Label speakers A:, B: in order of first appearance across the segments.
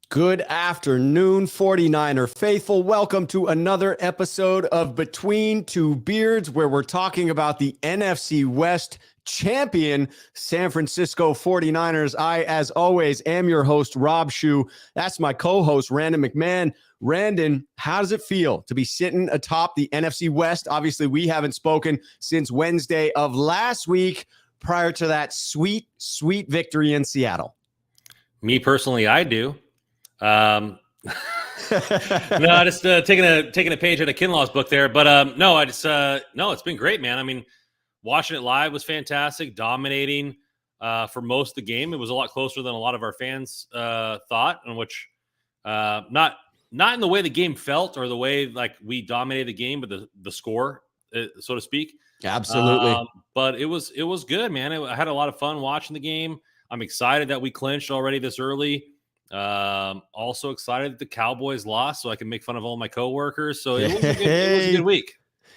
A: Good afternoon, 49er faithful. Welcome to another episode of Between Two Beards, where we're talking about the NFC West champion San Francisco 49ers. I, as always, am your host, Rob Schuh. That's my co-host, Randon McMahon. Randon, how does it feel to be sitting atop the NFC West? Obviously, we haven't spoken since Wednesday of last week, prior to that sweet, sweet victory in Seattle.
B: Me personally, I do. No, just taking a page out of Kinlaw's book there, but no, it's been great, man. I mean, watching it live was fantastic, dominating for most of the game. It was a lot closer than a lot of our fans thought, in which not in the way the game felt or the way like we dominated the game, but the score, so to speak.
A: Absolutely.
B: But it was good, man. I had a lot of fun watching the game. I'm excited that we clinched already this early. Also excited that the Cowboys lost, so I can make fun of all my coworkers. So it was a good week.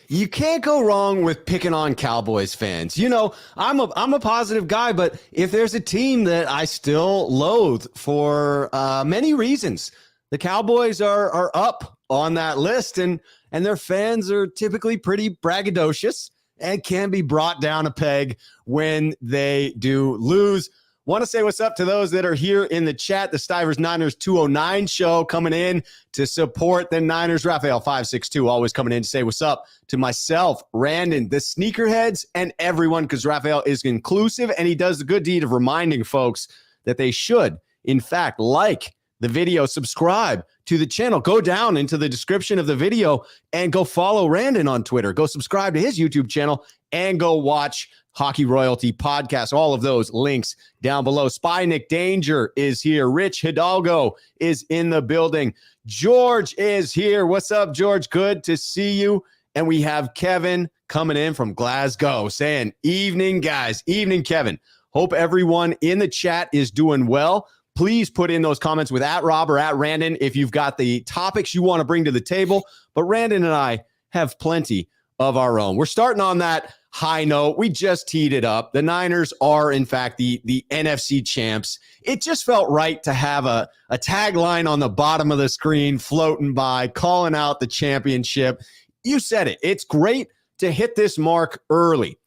A: You can't go wrong with picking on Cowboys fans. You know, I'm a positive guy, but if there's a team that I still loathe for many reasons, the Cowboys are up on that list, and their fans are typically pretty braggadocious and can be brought down a peg when they do lose. Want to say what's up to those that are here in the chat. The Stivers Niners 209 show coming in to support the Niners. Raphael 562 always coming in to say what's up to myself, Randon, the sneakerheads, and everyone, because Raphael is inclusive and he does the good deed of reminding folks that they should, in fact, like the video, subscribe to the channel, go down into the description of the video and go follow Randon on Twitter. Go subscribe to his YouTube channel and go watch Hockey Royalty Podcast. All of those links down below. Spy Nick Danger is here. Rich Hidalgo is in the building. George is here. What's up, George? Good to see you. And we have Kevin coming in from Glasgow saying, evening, guys. Evening, Kevin. Hope everyone in the chat is doing well. Please put in those comments with @Rob or @Randon if you've got the topics you want to bring to the table. But Randon and I have plenty of our own. We're starting on that high note. We just teed it up. The Niners are, in fact, the NFC champs. It just felt right to have a tagline on the bottom of the screen floating by, calling out the championship. You said it. It's great to hit this mark early.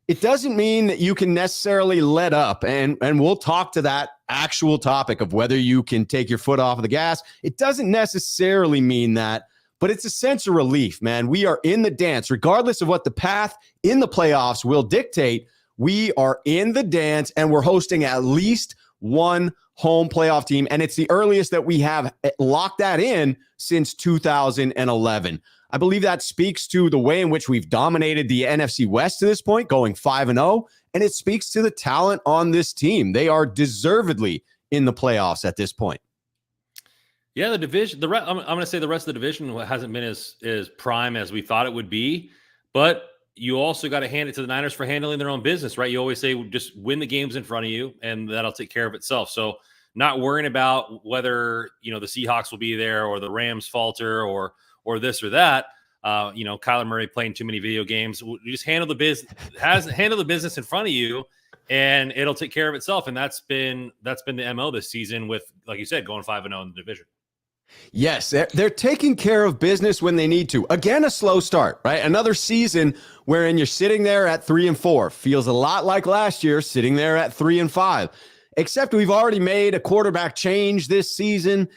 A: It doesn't mean that you can necessarily let up, and we'll talk to that actual topic of whether you can take your foot off of the gas. It doesn't necessarily mean that, but it's a sense of relief, man. We are in the dance. Regardless of what the path in the playoffs will dictate, we are in the dance, and we're hosting at least one home playoff team, and it's the earliest that we have locked that in since 2011. I believe that speaks to the way in which we've dominated the NFC West to this point, going 5-0, and it speaks to the talent on this team. They are deservedly in the playoffs at this point.
B: Yeah, the division. I'm going to say the rest of the division hasn't been as prime as we thought it would be, but you also got to hand it to the Niners for handling their own business, right? You always say just win the games in front of you, and that'll take care of itself. So not worrying about whether the Seahawks will be there or the Rams falter or this or that. Kyler Murray playing too many video games. You just handle the business in front of you, and it'll take care of itself. And that's been the MO this season with, like you said, going 5-0 in the division.
A: Yes, they're taking care of business when they need to. Again, a slow start, right? Another season wherein you're sitting there at 3-4. Feels a lot like last year, sitting there at 3-5. Except we've already made a quarterback change this season,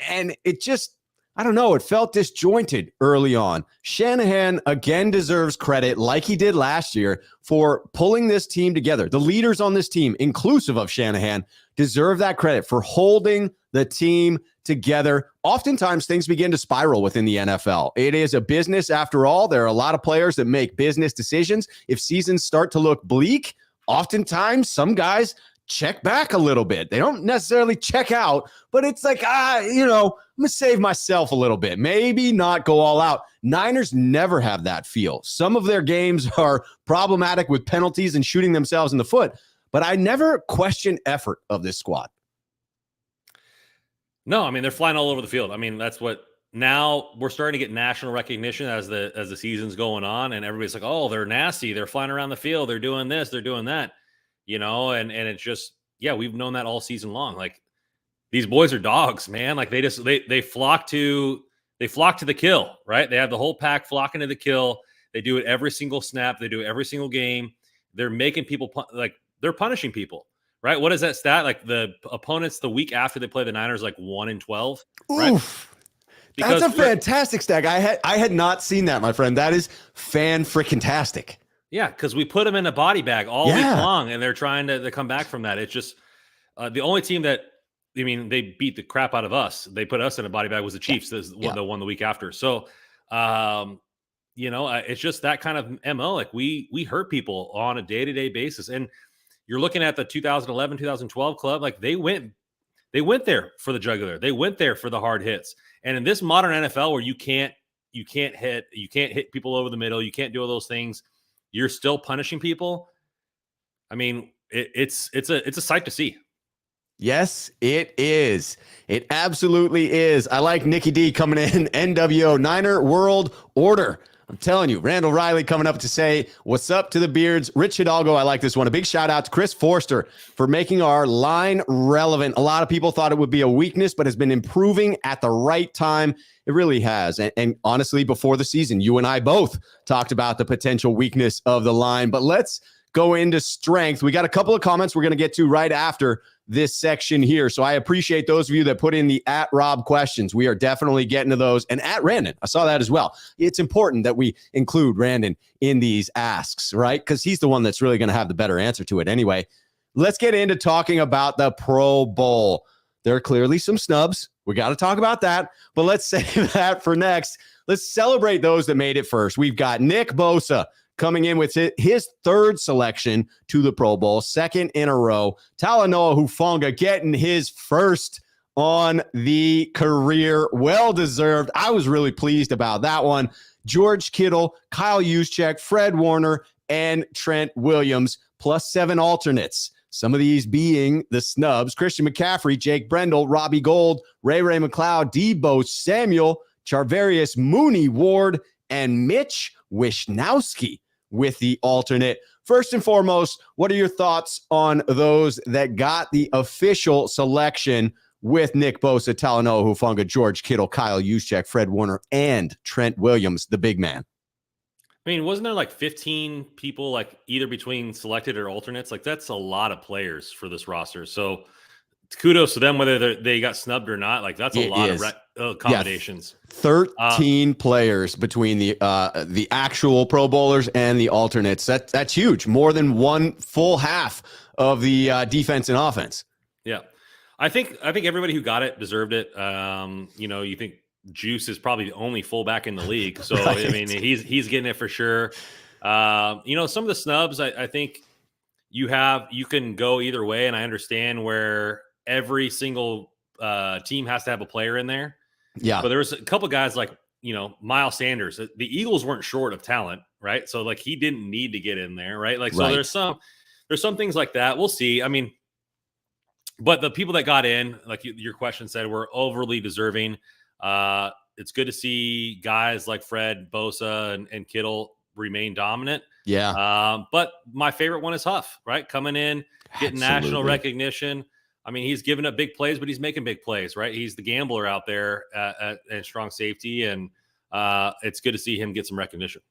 A: and it just, I don't know, it felt disjointed early on. Shanahan again deserves credit, like he did last year, for pulling this team together. The leaders on this team, inclusive of Shanahan, deserve that credit for holding the team together. Oftentimes, things begin to spiral within the NFL. It is a business after all. There are a lot of players that make business decisions. If seasons start to look bleak, oftentimes some guys check back a little bit. They don't necessarily check out, but it's like, I'm going to save myself a little bit. Maybe not go all out. Niners never have that feel. Some of their games are problematic with penalties and shooting themselves in the foot, but I never question effort of this squad.
B: No, I mean, they're flying all over the field. I mean, that's what now we're starting to get national recognition as the season's going on, and everybody's like, oh, they're nasty. They're flying around the field. They're doing this. They're doing that, and it's just, yeah, we've known that all season long. Like, these boys are dogs, man. Like they flock to the kill, right? They have the whole pack flocking to the kill. They do it every single snap. They do it every single game. They're making people they're punishing people, right? What is that stat? Like the opponents the week after they play the Niners, like 1-12, right?
A: Oof.
B: Because
A: That's a fantastic stack. I had not seen that, my friend. That is fan-freaking-tastic.
B: Yeah, because we put them in a body bag all week long, and they're trying to come back from that. It's just the only team that, I mean, they beat the crap out of us. They put us in a body bag was the Chiefs, the one the week after. So, it's just that kind of MO. Like we hurt people on a day-to-day basis. And you're looking at the 2011, 2012 club, like they went there for the jugular. They went there for the hard hits. And in this modern NFL where you can't hit people over the middle, you can't do all those things, you're still punishing people. I mean, it's a sight to see.
A: Yes, it is. It absolutely is. I like Nikki D coming in. NWO Niner World Order. I'm telling you, Randall Riley coming up to say, what's up to the Beards? Rich Hidalgo, I like this one. A big shout out to Chris Forster for making our line relevant. A lot of people thought it would be a weakness, but has been improving at the right time. It really has. And honestly, before the season, you and I both talked about the potential weakness of the line. But let's go into strength. We got a couple of comments we're going to get to right after this section here. So I appreciate those of you that put in the @Rob questions. We are definitely getting to those. And @Randon, I saw that as well. It's important that we include Randon in these asks, right? Because he's the one that's really going to have the better answer to it anyway. Let's get into talking about the Pro Bowl. There are clearly some snubs. We got to talk about that. But let's save that for next. Let's celebrate those that made it first. We've got Nick Bosa coming in with his third selection to the Pro Bowl, second in a row. Talanoa Hufanga getting his first on the career. Well-deserved. I was really pleased about that one. George Kittle, Kyle Juszczyk, Fred Warner, and Trent Williams, plus 7 alternates. Some of these being the snubs: Christian McCaffrey, Jake Brendel, Robbie Gould, Ray McLeod, Deebo Samuel, Charvarius Mooney Ward, and Mitch Wishnowsky with the alternate. First and foremost, what are your thoughts on those that got the official selection with Nick Bosa, Talanoa Hufanga, George Kittle, Kyle Juszczyk, Fred Warner, and Trent Williams, the big man?
B: I mean, wasn't there like 15 people, like either between selected or alternates? Like that's a lot of players for this roster. So kudos to them, whether they got snubbed or not. Like that's a lot of accommodations.
A: Yeah, 13 players between the actual Pro Bowlers and the alternates. That's huge. More than one full half of the defense and offense.
B: Yeah, I think everybody who got it deserved it. You think Juice is probably the only fullback in the league, so right. I mean he's getting it for sure. Some of the snubs, I think you can go either way, and I understand where every single team has to have a player in there.
A: Yeah.
B: But there was a couple guys like, Miles Sanders. The Eagles weren't short of talent, right? So like he didn't need to get in there, right? Like, so right. There's some things like that. We'll see. I mean, but the people that got in, like your question said, were overly deserving. It's good to see guys like Fred, Bosa, and Kittle remain dominant.
A: Yeah.
B: But my favorite one is Huff, right? Coming in, getting national recognition. I mean, he's giving up big plays, but he's making big plays, right? He's the gambler out there at strong safety, and it's good to see him get some recognition.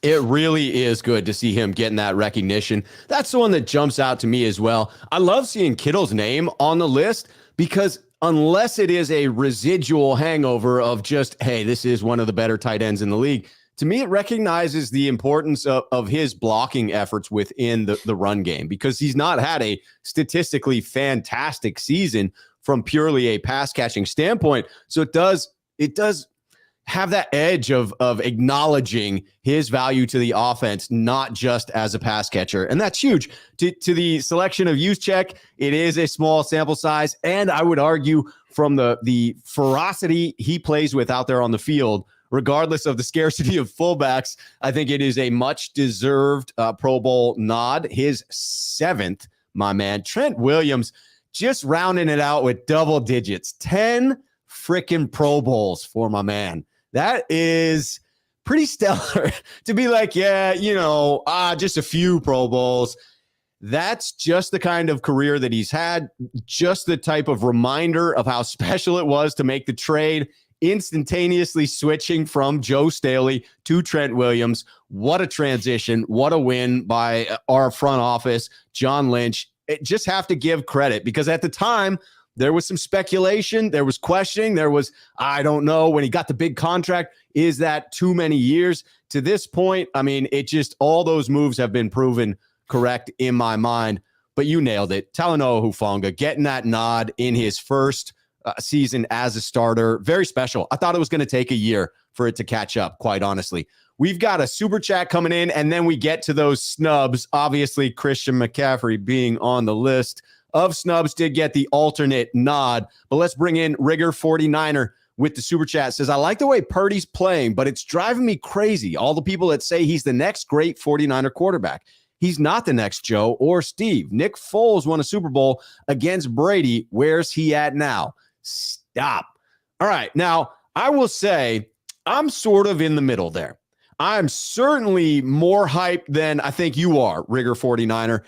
A: It really is good to see him getting that recognition. That's the one that jumps out to me as well. I love seeing Kittle's name on the list because unless it is a residual hangover of just, hey, this is one of the better tight ends in the league, to me, it recognizes the importance of his blocking efforts within the run game, because he's not had a statistically fantastic season from purely a pass catching standpoint. So it does have that edge of acknowledging his value to the offense, not just as a pass catcher. And that's huge. To the selection of Juszczyk, it is a small sample size. And I would argue from the ferocity he plays with out there on the field, regardless of the scarcity of fullbacks, I think it is a much-deserved Pro Bowl nod. His 7th, my man. Trent Williams just rounding it out with double digits. 10 freaking Pro Bowls for my man. That is pretty stellar to be like, just a few Pro Bowls. That's just the kind of career that he's had, just the type of reminder of how special it was to make the trade, instantaneously switching from Joe Staley to Trent Williams. What a transition. What a win by our front office, John Lynch. Just have to give credit, because at the time, there was some speculation. There was questioning. There was, I don't know, when he got the big contract, is that too many years? To this point, I mean, it just, all those moves have been proven correct in my mind. But you nailed it. Talanoa Hufanga getting that nod in his first season as a starter. Very special. I thought it was going to take a year for it to catch up, quite honestly. We've got a super chat coming in, and then we get to those snubs. Obviously, Christian McCaffrey being on the list of snubs did get the alternate nod. But let's bring in Rigger 49er with the super chat. Says, I like the way Purdy's playing, but it's driving me crazy. All the people that say he's the next great 49er quarterback. He's not the next Joe or Steve. Nick Foles won a Super Bowl against Brady. Where's he at now? Stop. All right. Now, I will say I'm sort of in the middle there. I'm certainly more hyped than I think you are, Rigger 49er.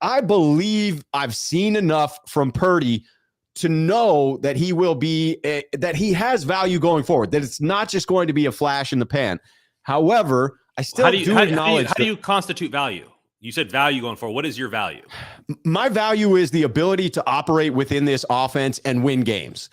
A: I believe I've seen enough from Purdy to know that he will be, that he has value going forward, that it's not just going to be a flash in the pan. However, I still acknowledge.
B: How do you constitute value? You said value going forward. What is your value?
A: My value is the ability to operate within this offense and win games.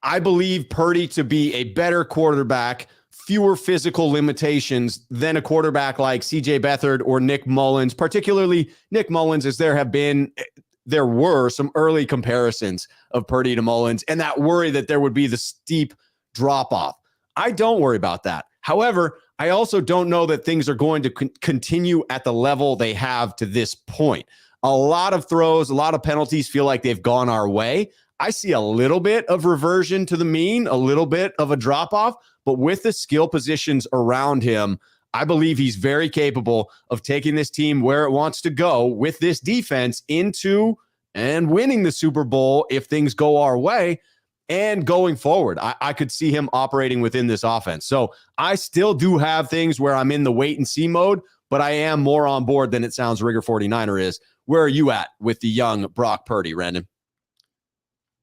A: I believe Purdy to be a better quarterback, fewer physical limitations than a quarterback like CJ Beathard or Nick Mullins, particularly Nick Mullins, as there were some early comparisons of Purdy to Mullins and that worry that there would be the steep drop off. I don't worry about that. However, I also don't know that things are going to continue at the level they have to this point. A lot of throws, a lot of penalties feel like they've gone our way. I see a little bit of reversion to the mean, a little bit of a drop off, but with the skill positions around him, I believe he's very capable of taking this team where it wants to go with this defense into and winning the Super Bowl if things go our way. And going forward, I could see him operating within this offense. So I still do have things where I'm in the wait and see mode, but I am more on board than it sounds Rigger 49er is. Where are you at with the young Brock Purdy, Randon?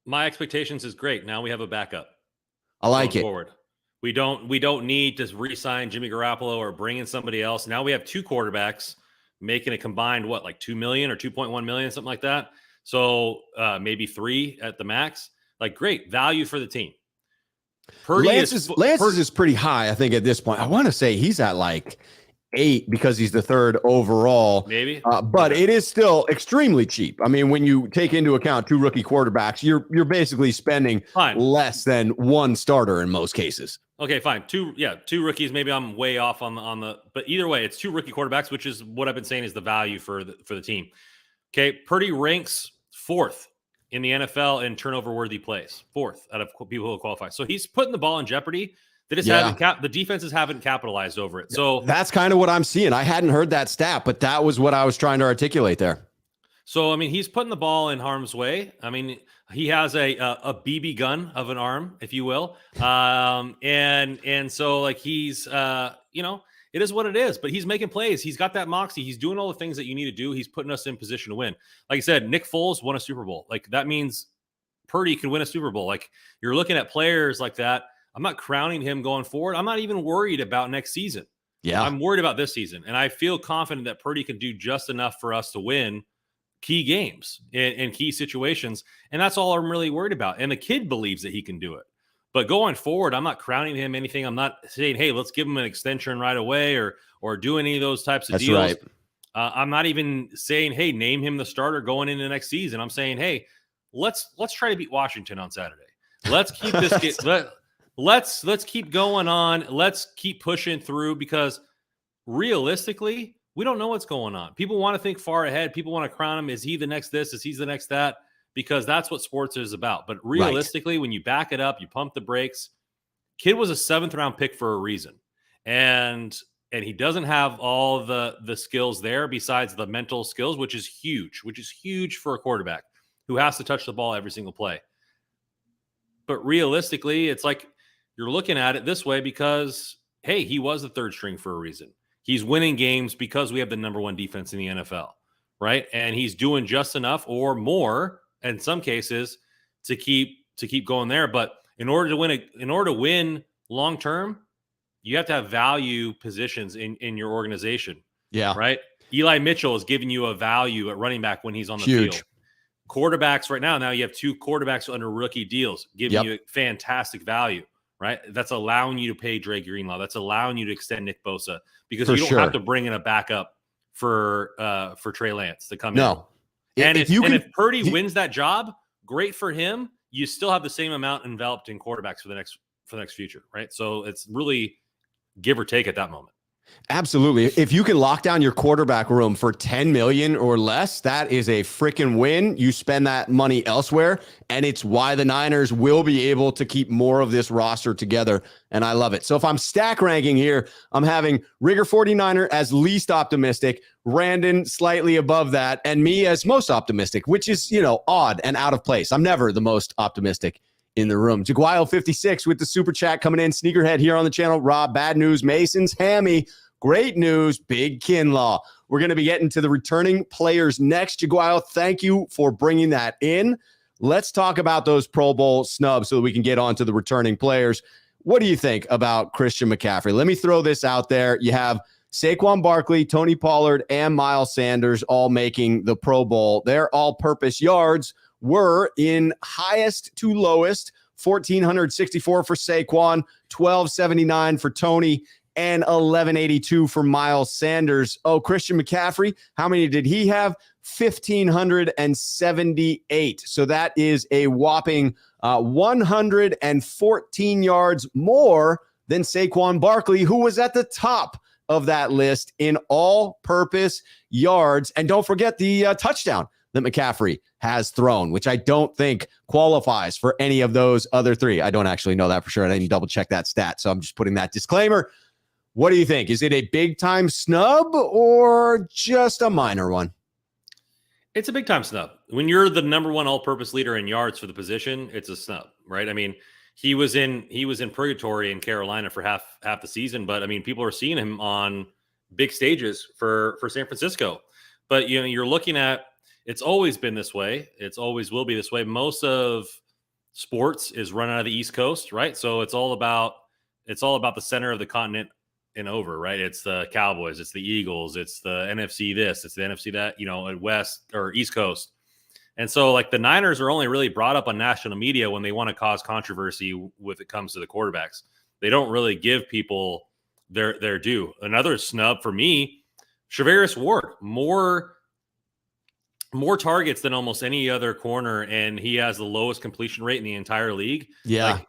B: My expectations is great. Now we have a backup.
A: I like it.
B: Forward. We don't need to re-sign Jimmy Garoppolo or bring in somebody else. Now we have two quarterbacks making a combined, like 2 million or 2.1 million, something like that. So maybe 3 at the max. Like, great value for the team.
A: Lance's is pretty high, I think, at this point. I want to say he's at like 8 because he's the third overall.
B: Maybe.
A: But it is still extremely cheap. I mean, when you take into account 2 rookie quarterbacks, you're basically spending less than 1 starter in most cases.
B: Okay, fine. 2 rookies. Maybe I'm way off on the but either way, it's 2 rookie quarterbacks, which is what I've been saying is the value for the team. Okay, Purdy ranks 4th in the NFL in turnover-worthy plays, 4th out of people who qualify. So he's putting the ball in jeopardy. The defenses haven't capitalized over it. So
A: that's kind of what I'm seeing. I hadn't heard that stat, but that was what I was trying to articulate there.
B: So, I mean, he's putting the ball in harm's way. I mean, he has a BB gun of an arm, if you will. And so, like, he's, it is what it is, but he's making plays. He's got that moxie. He's doing all the things that you need to do. He's putting us in position to win. Like I said, Nick Foles won a Super Bowl. Like, that means Purdy can win a Super Bowl. Like, you're looking at players like that. I'm not crowning him going forward. I'm not even worried about next season.
A: Yeah.
B: I'm worried about this season. And I feel confident that Purdy can do just enough for us to win key games in key situations. And that's all I'm really worried about. And the kid believes that he can do it. But going forward, I'm not crowning him anything. I'm not saying, hey, let's give him an extension right away or do any of those types of deals.
A: Right.
B: I'm not even saying, hey, name him the starter going into next season. I'm saying, hey, let's try to beat Washington on Saturday. Let's keep this let's keep going on. Let's keep pushing through, because realistically, we don't know what's going on. People want to think far ahead. People want to crown him. Is he the next this? Is he the next that? Because that's what sports is about. But realistically, when you back it up, you pump the brakes. Kid was a 7th round pick for a reason. And he doesn't have all the skills there besides the mental skills, which is huge for a quarterback who has to touch the ball every single play. But realistically, it's like you're looking at it this way because, hey, he was the 3rd string for a reason. He's winning games because we have the number 1 defense in the NFL. right? And he's doing just enough or more in some cases to keep going there. But in order to win long term, you have to have value positions in your organization.
A: Yeah.
B: Right. Eli Mitchell is giving you a value at running back when he's on the field. Quarterbacks right now you have 2 quarterbacks under rookie deals, giving you fantastic value, right? That's allowing you to pay Dre Greenlaw. That's allowing you to extend Nick Bosa because you don't have to bring in a backup for Trey Lance to come in. And if Purdy wins that job, great for him. You still have the same amount enveloped in quarterbacks for the next future, right? So it's really give or take at that moment.
A: Absolutely. If you can lock down your quarterback room for 10 million or less, that is a freaking win. You spend that money elsewhere, and it's why the Niners will be able to keep more of this roster together, and I love it. So if I'm stack ranking here, I'm having Rigger 49er as least optimistic, Randon slightly above that, and me as most optimistic, which is, odd and out of place. I'm never the most optimistic in the room. Jaguile 56 with the super chat coming in. Sneakerhead here on the channel. Rob, bad news. Mason's hammy. Great news. Big Kinlaw. We're going to be getting to the returning players next. Jaguile, thank you for bringing that in. Let's talk about those Pro Bowl snubs so that we can get on to the returning players. What do you think about Christian McCaffrey? Let me throw this out there. You have Saquon Barkley, Tony Pollard, and Miles Sanders all making the Pro Bowl. Their all-purpose yards were in highest to lowest, 1,464 for Saquon, 1,279 for Tony, and 1,182 for Miles Sanders. Oh, Christian McCaffrey, how many did he have? 1,578. So that is a whopping 114 yards more than Saquon Barkley, who was at the top of that list in all-purpose yards. And don't forget the touchdown that McCaffrey has thrown, which I don't think qualifies for any of those other 3. I don't actually know that for sure. I didn't double check that stat, so I'm just putting that disclaimer. What do you think? Is it a big-time snub or just a minor one?
B: It's a big-time snub. When you're the number 1 all-purpose leader in yards for the position, it's a snub, right? I mean, he was in purgatory in Carolina for half the season, but I mean, people are seeing him on big stages for San Francisco. But you're looking at, it's always been this way. It's always will be this way. Most of sports is run out of the East Coast, right? So it's all about the center of the continent and over, right? It's the Cowboys, it's the Eagles, it's the NFC this, it's the NFC that, West or East Coast. And so like the Niners are only really brought up on national media when they want to cause controversy with it comes to the quarterbacks. They don't really give people their due. Another snub for me, Charvarius Ward, more targets than almost any other corner, and he has the lowest completion rate in the entire league.
A: Yeah.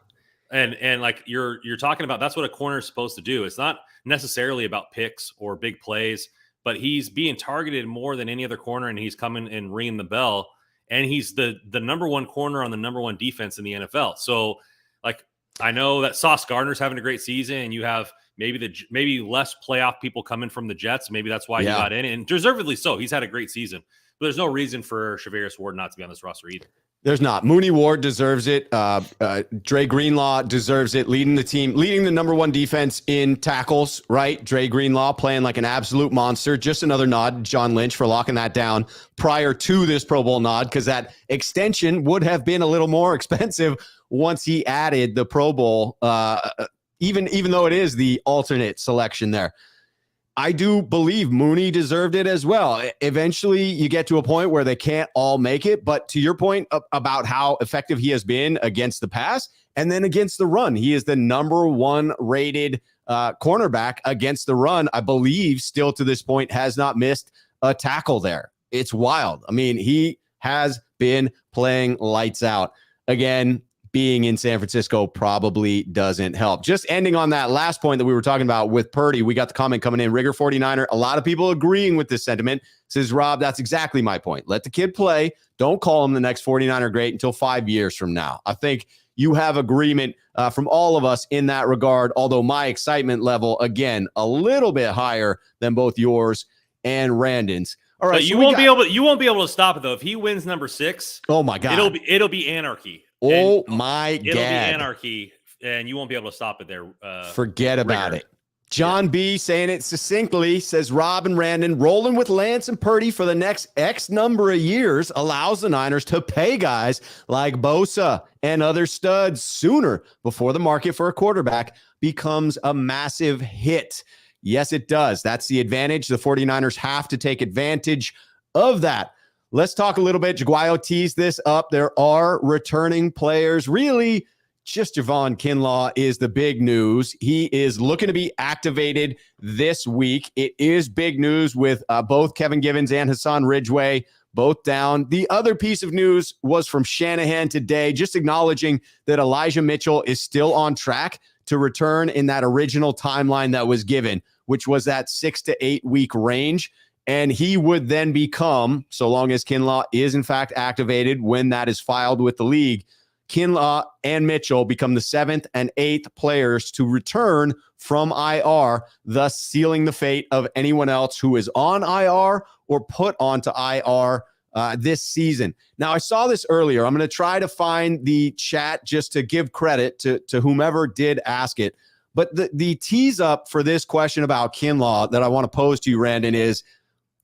B: And like you're talking about, that's what a corner is supposed to do. It's not necessarily about picks or big plays, but he's being targeted more than any other corner, and he's coming and ringing the bell. And he's the number 1 corner on the number 1 defense in the NFL. So like, I know that Sauce Gardner's having a great season, and you have maybe less playoff people coming from the Jets. Maybe that's why he got in, and deservedly so. He's had a great season. But there's no reason for Charvarius Ward not to be on this roster either.
A: There's not. Mooney Ward deserves it. Dre Greenlaw deserves it. Leading the number 1 defense in tackles, right? Dre Greenlaw playing like an absolute monster. Just another nod, John Lynch, for locking that down prior to this Pro Bowl nod, because that extension would have been a little more expensive once he added the Pro Bowl, even though it is the alternate selection there. I do believe Mooney deserved it as well. Eventually, you get to a point where they can't all make it. But to your point about how effective he has been against the pass and then against the run, he is the number 1 rated cornerback against the run. I believe still to this point has not missed a tackle there. It's wild. I mean, he has been playing lights out. Again, being in San Francisco probably doesn't help. Just ending on that last point that we were talking about with Purdy, we got the comment coming in, Rigger 49er. A lot of people agreeing with this sentiment. Says, Rob, that's exactly my point. Let the kid play. Don't call him the next 49er great until 5 years from now. I think you have agreement from all of us in that regard, although my excitement level, again, a little bit higher than both yours and Randon's. All right,
B: but you won't be able to stop it though. If he wins number 6,
A: oh my God,
B: it'll be anarchy.
A: Oh my God.
B: It'll be anarchy, and you won't be able to stop it there.
A: Forget about it. John B saying it succinctly says Rob and Randon rolling with Lance and Purdy for the next X number of years allows the Niners to pay guys like Bosa and other studs sooner before the market for a quarterback becomes a massive hit. Yes, it does. That's the advantage. The 49ers have to take advantage of that. Let's talk a little bit. Jaguayo teased this up. There are returning players. Really, just Javon Kinlaw is the big news. He is looking to be activated this week. It is big news with both Kevin Givens and Hassan Ridgeway both down. The other piece of news was from Shanahan today, just acknowledging that Elijah Mitchell is still on track to return in that original timeline that was given, which was that 6 to 8 week range. And he would then become, so long as Kinlaw is in fact activated when that is filed with the league, Kinlaw and Mitchell become the 7th and 8th players to return from IR, thus sealing the fate of anyone else who is on IR or put onto IR this season. Now, I saw this earlier. I'm going to try to find the chat just to give credit to whomever did ask it. But the tease up for this question about Kinlaw that I want to pose to you, Randon, is,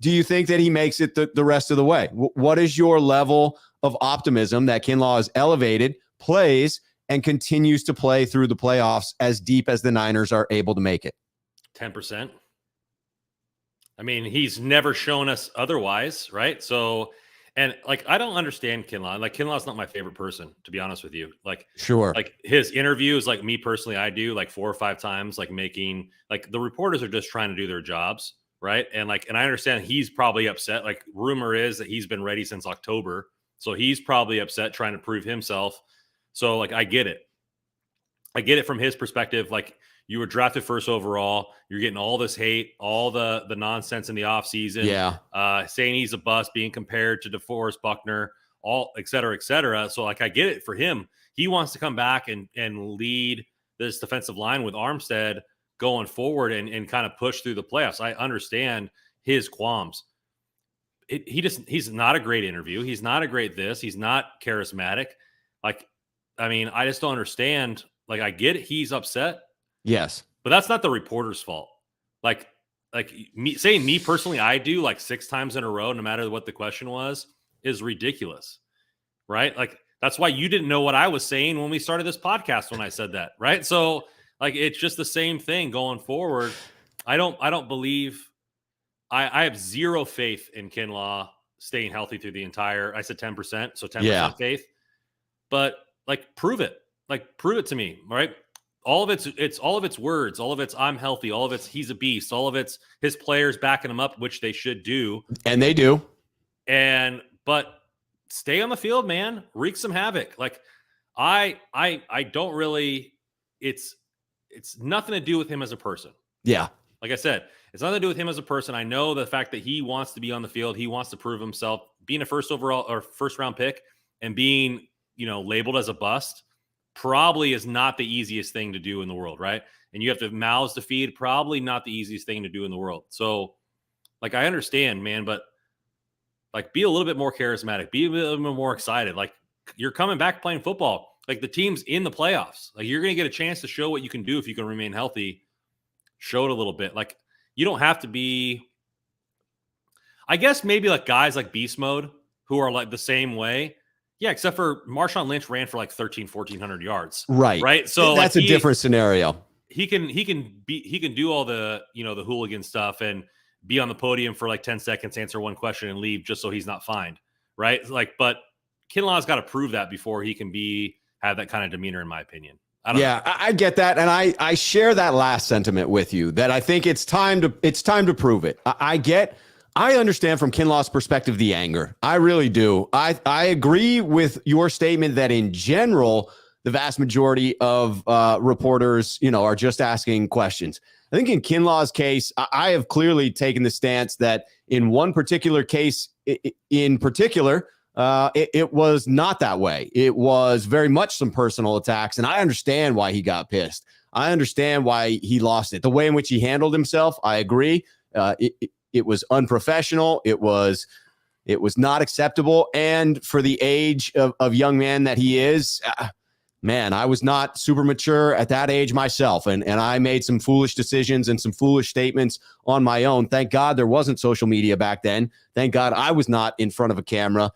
A: do you think that he makes it the rest of the way? What is your level of optimism that Kinlaw is elevated, plays, and continues to play through the playoffs as deep as the Niners are able to make it?
B: 10%. I mean, he's never shown us otherwise, right? So, and like, I don't understand Kinlaw. Like, Kinlaw's not my favorite person, to be honest with you. Like,
A: sure.
B: Like his interviews, like me personally, I do like 4 or 5 times, like making, like the reporters are just trying to do their jobs, right? And like, and I understand he's probably upset. Like, rumor is that he's been ready since October. So he's probably upset trying to prove himself. So like, I get it. I get it from his perspective. Like, you were drafted first overall. You're getting all this hate, all the nonsense in the offseason.
A: Yeah.
B: Saying he's a bust, being compared to DeForest Buckner, all et cetera, et cetera. So like, I get it for him. He wants to come back and lead this defensive line with Armstead going forward and kind of push through the playoffs. I understand his qualms. He's not a great interview. He's not a great this. He's not charismatic. Like, I mean, I just don't understand. Like, I get it. He's upset.
A: Yes.
B: But that's not the reporter's fault. Like me personally, I do like 6 times in a row, no matter what the question was, is ridiculous. Right? Like, that's why you didn't know what I was saying when we started this podcast when I said that. Right? So like, it's just the same thing going forward. I don't believe I have zero faith in Kinlaw staying healthy through the entire, I said 10%. So 10% faith, but like, prove it. Like, prove it to me. Right? All of it's all of its words, all of it's I'm healthy, all of it's he's a beast, all of it's his players backing him up, which they should do.
A: And they do.
B: But stay on the field, man. Wreak some havoc. Like, I don't really, it's nothing to do with him as a person.
A: Yeah.
B: Like I said, it's nothing to do with him as a person. I know the fact that he wants to be on the field, he wants to prove himself, being a first overall or first round pick and being, labeled as a bust probably is not the easiest thing to do in the world, right? And you have to mouths to feed, probably not the easiest thing to do in the world. So, like, I understand, man, but like, be a little bit more charismatic, be a little bit more excited. Like, you're coming back playing football. Like, the team's in the playoffs. Like, you're going to get a chance to show what you can do if you can remain healthy. Show it a little bit. Like, you don't have to be, I guess maybe like guys like Beast Mode who are like the same way. Yeah, except for Marshawn Lynch ran for like 1,400 yards. Right. So
A: that's like a different scenario.
B: He can do all the, the hooligan stuff and be on the podium for like 10 seconds, answer one question and leave just so he's not fined. Right. Like, but Kinlaw's got to prove that before he can have that kind of demeanor, in my opinion.
A: I get that. And I share that last sentiment with you, that I think it's time to prove it. I understand from Kinlaw's perspective the anger. I really do. I agree with your statement that in general, the vast majority of reporters, are just asking questions. I think in Kinlaw's case, I have clearly taken the stance that in one particular case, in particular, it was not that way. It was very much some personal attacks, and I understand why he got pissed. I understand why he lost it. The way in which he handled himself, I agree. It was unprofessional. It was not acceptable. And for the age of young man that he is, man, I was not super mature at that age myself. And I made some foolish decisions and some foolish statements on my own. Thank God there wasn't social media back then. Thank God I was not in front of a camera.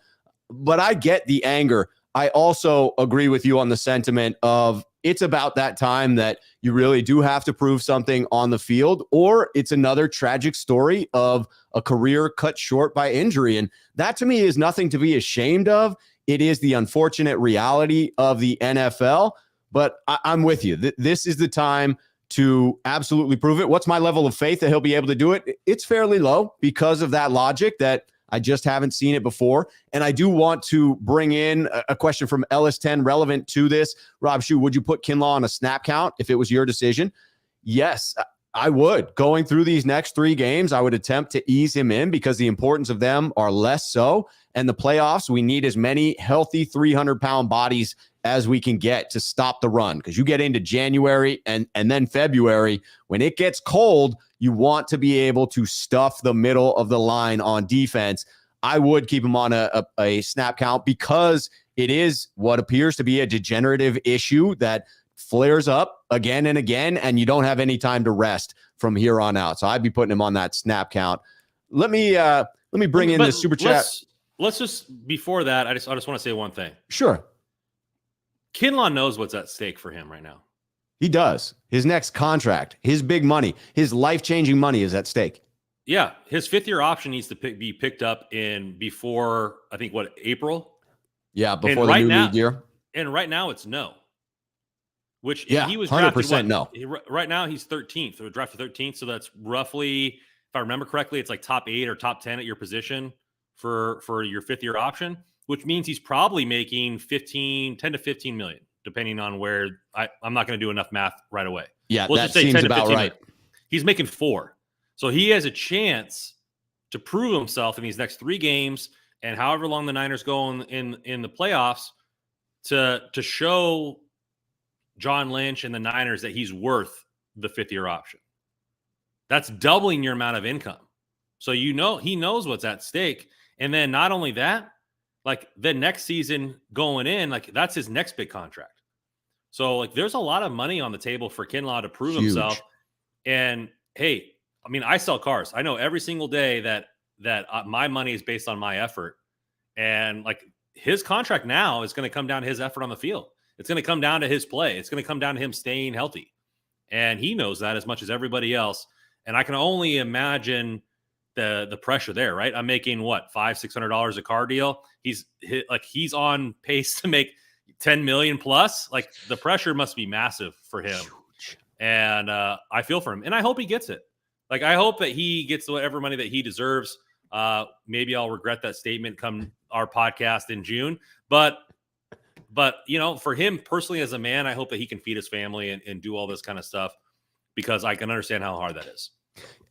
A: But I get the anger. I also agree with you on the sentiment of it's about that time that you really do have to prove something on the field, or it's another tragic story of a career cut short by injury. And that to me is nothing to be ashamed of. It is the unfortunate reality of the NFL. But I'm with you. This is the time to absolutely prove it. What's my level of faith that he'll be able to do it? It's fairly low because of that logic that I just haven't seen it before. And I do want to bring in a question from Ellis10 relevant to this. Rob Schuh, would you put Kinlaw on a snap count if it was your decision? Yes, I would. Going through these next 3 games, I would attempt to ease him in because the importance of them are less so. And the playoffs, we need as many healthy 300-pound bodies as we can get to stop the run. Because you get into January and then February, when it gets cold, you want to be able to stuff the middle of the line on defense. I would keep him on a snap count because it is what appears to be a degenerative issue that flares up again and again, and you don't have any time to rest from here on out. So I'd be putting him on that snap count. Let me bring in the super chat.
B: Let's just, before that, I just want to say one thing.
A: Sure.
B: Kinlaw knows what's at stake for him right now.
A: He does. His next contract, his big money, his life-changing money is at stake.
B: Yeah, his 5th-year option needs to be picked up in before, I think, April?
A: Yeah, before the new league year.
B: And right now it's no. Which he was
A: 100%
B: drafted,
A: no.
B: Right now he's 13th, so drafted 13th. So that's roughly, if I remember correctly, it's like top 8 or top 10 at your position for your 5th-year option, which means he's probably making 10 to 15 million, depending on where. I'm not going to do enough math right away.
A: Yeah, that seems about right.
B: He's making 4. So he has a chance to prove himself in these next 3 games and however long the Niners go in the playoffs to show John Lynch and the Niners that he's worth the 5th-year option. That's doubling your amount of income. So he knows what's at stake. And then not only that, like the next season going in, like that's his next big contract. So like there's a lot of money on the table for Kinlaw to prove himself. And hey, I mean, I sell cars. I know every single day that my money is based on my effort. And like his contract now is going to come down to his effort on the field. It's going to come down to his play. It's going to come down to him staying healthy. And he knows that as much as everybody else. And I can only imagine the pressure there, right? I'm making what, $500-600 a car deal. He's on pace to make 10 million plus. Like the pressure must be massive for him. And I feel for him, and I hope he gets it. Like I hope that he gets whatever money that he deserves. Maybe I'll regret that statement come our podcast in June, but for him personally as a man, I hope that he can feed his family and do all this kind of stuff because I can understand how hard that is.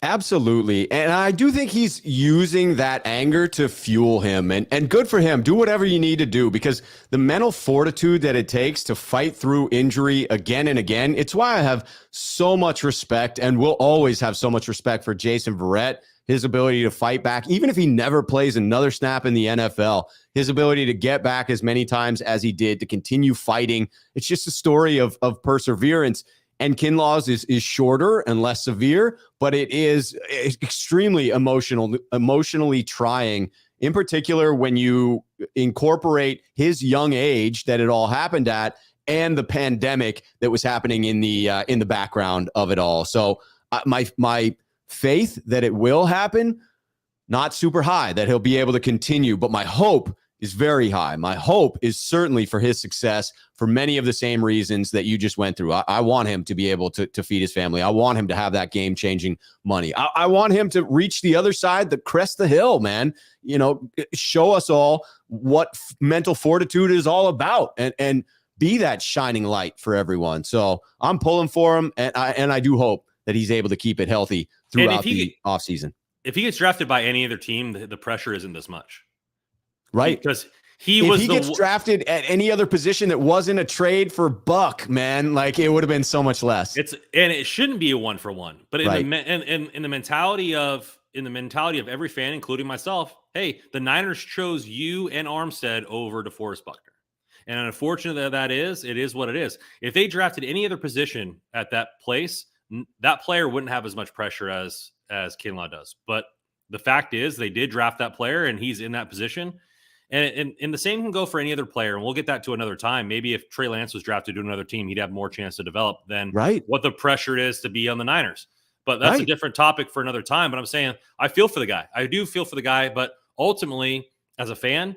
A: Absolutely. And I do think he's using that anger to fuel him, and good for him. Do whatever you need to do because the mental fortitude that it takes to fight through injury again and again. It's why I have so much respect and will always have so much respect for Jason Verrett, his ability to fight back, even if he never plays another snap in the NFL, his ability to get back as many times as he did, to continue fighting. It's just a story of perseverance. And Kinlaw's is shorter and less severe, but it is extremely emotionally trying, in particular when you incorporate his young age that it all happened at and the pandemic that was happening in the background of it all. So my faith that it will happen, not super high, that he'll be able to continue, but my hope is very high. My hope is certainly for his success for many of the same reasons that you just went through. I want him to be able to feed his family. I want him to have that game-changing money. I want him to reach the other side, the crest the hill, man. Show us all what mental fortitude is all about and be that shining light for everyone. So I'm pulling for him, and I do hope that he's able to keep it healthy throughout the offseason.
B: If he gets drafted by any other team, the pressure isn't this much.
A: Right.
B: Because if he
A: gets drafted at any other position that wasn't a trade for Buck, man, like it would have been so much less.
B: It shouldn't be a 1-for-1, but
A: right.
B: in the mentality of every fan, including myself, hey, the Niners chose you and Armstead over DeForest Buckner. And unfortunately, it is what it is. If they drafted any other position at that place, that player wouldn't have as much pressure as Kinlaw does. But the fact is, they did draft that player, and he's in that position. And the same can go for any other player, and we'll get that to another time. Maybe if Trey Lance was drafted to another team, he'd have more chance to develop than what the pressure is to be on the Niners. But that's a different topic for another time. But I'm saying I feel for the guy. I do feel for the guy. But ultimately, as a fan,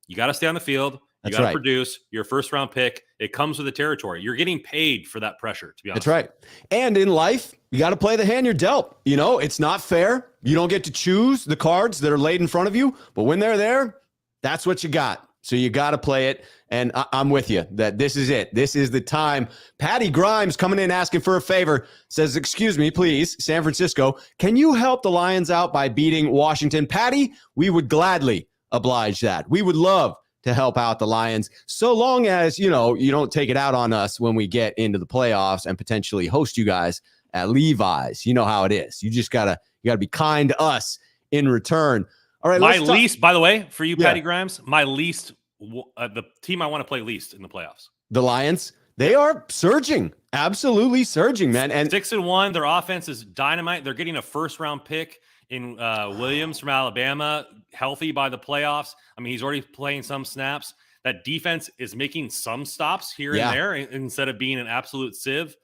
B: you got to stay on the field. You got to produce. Your first-round pick. It comes with the territory. You're getting paid for that pressure, to be honest.
A: That's right. And in life, you got to play the hand you're dealt. You know, it's not fair. You don't get to choose the cards that are laid in front of you. But when they're there, that's what you got. So you got to play it. And I'm with you that this is it. This is the time. Patty Grimes coming in asking for a favor. Says, excuse me, please, San Francisco, can you help the Lions out by beating Washington? Patty, we would gladly oblige that. We would love to help out the Lions, so long as, you know, you don't take it out on us when we get into the playoffs and potentially host you guys at Levi's. You know how it is. You just gotta be kind to us in return. All right.
B: My least, by the way, for you, Patty Grimes, my least, the team I want to play least in the playoffs.
A: The Lions, they are surging, absolutely surging, man. And
B: 6-1, their offense is dynamite. They're getting a first-round pick in Williams from Alabama, healthy by the playoffs. I mean, he's already playing some snaps. That defense is making some stops here and there instead of being an absolute sieve.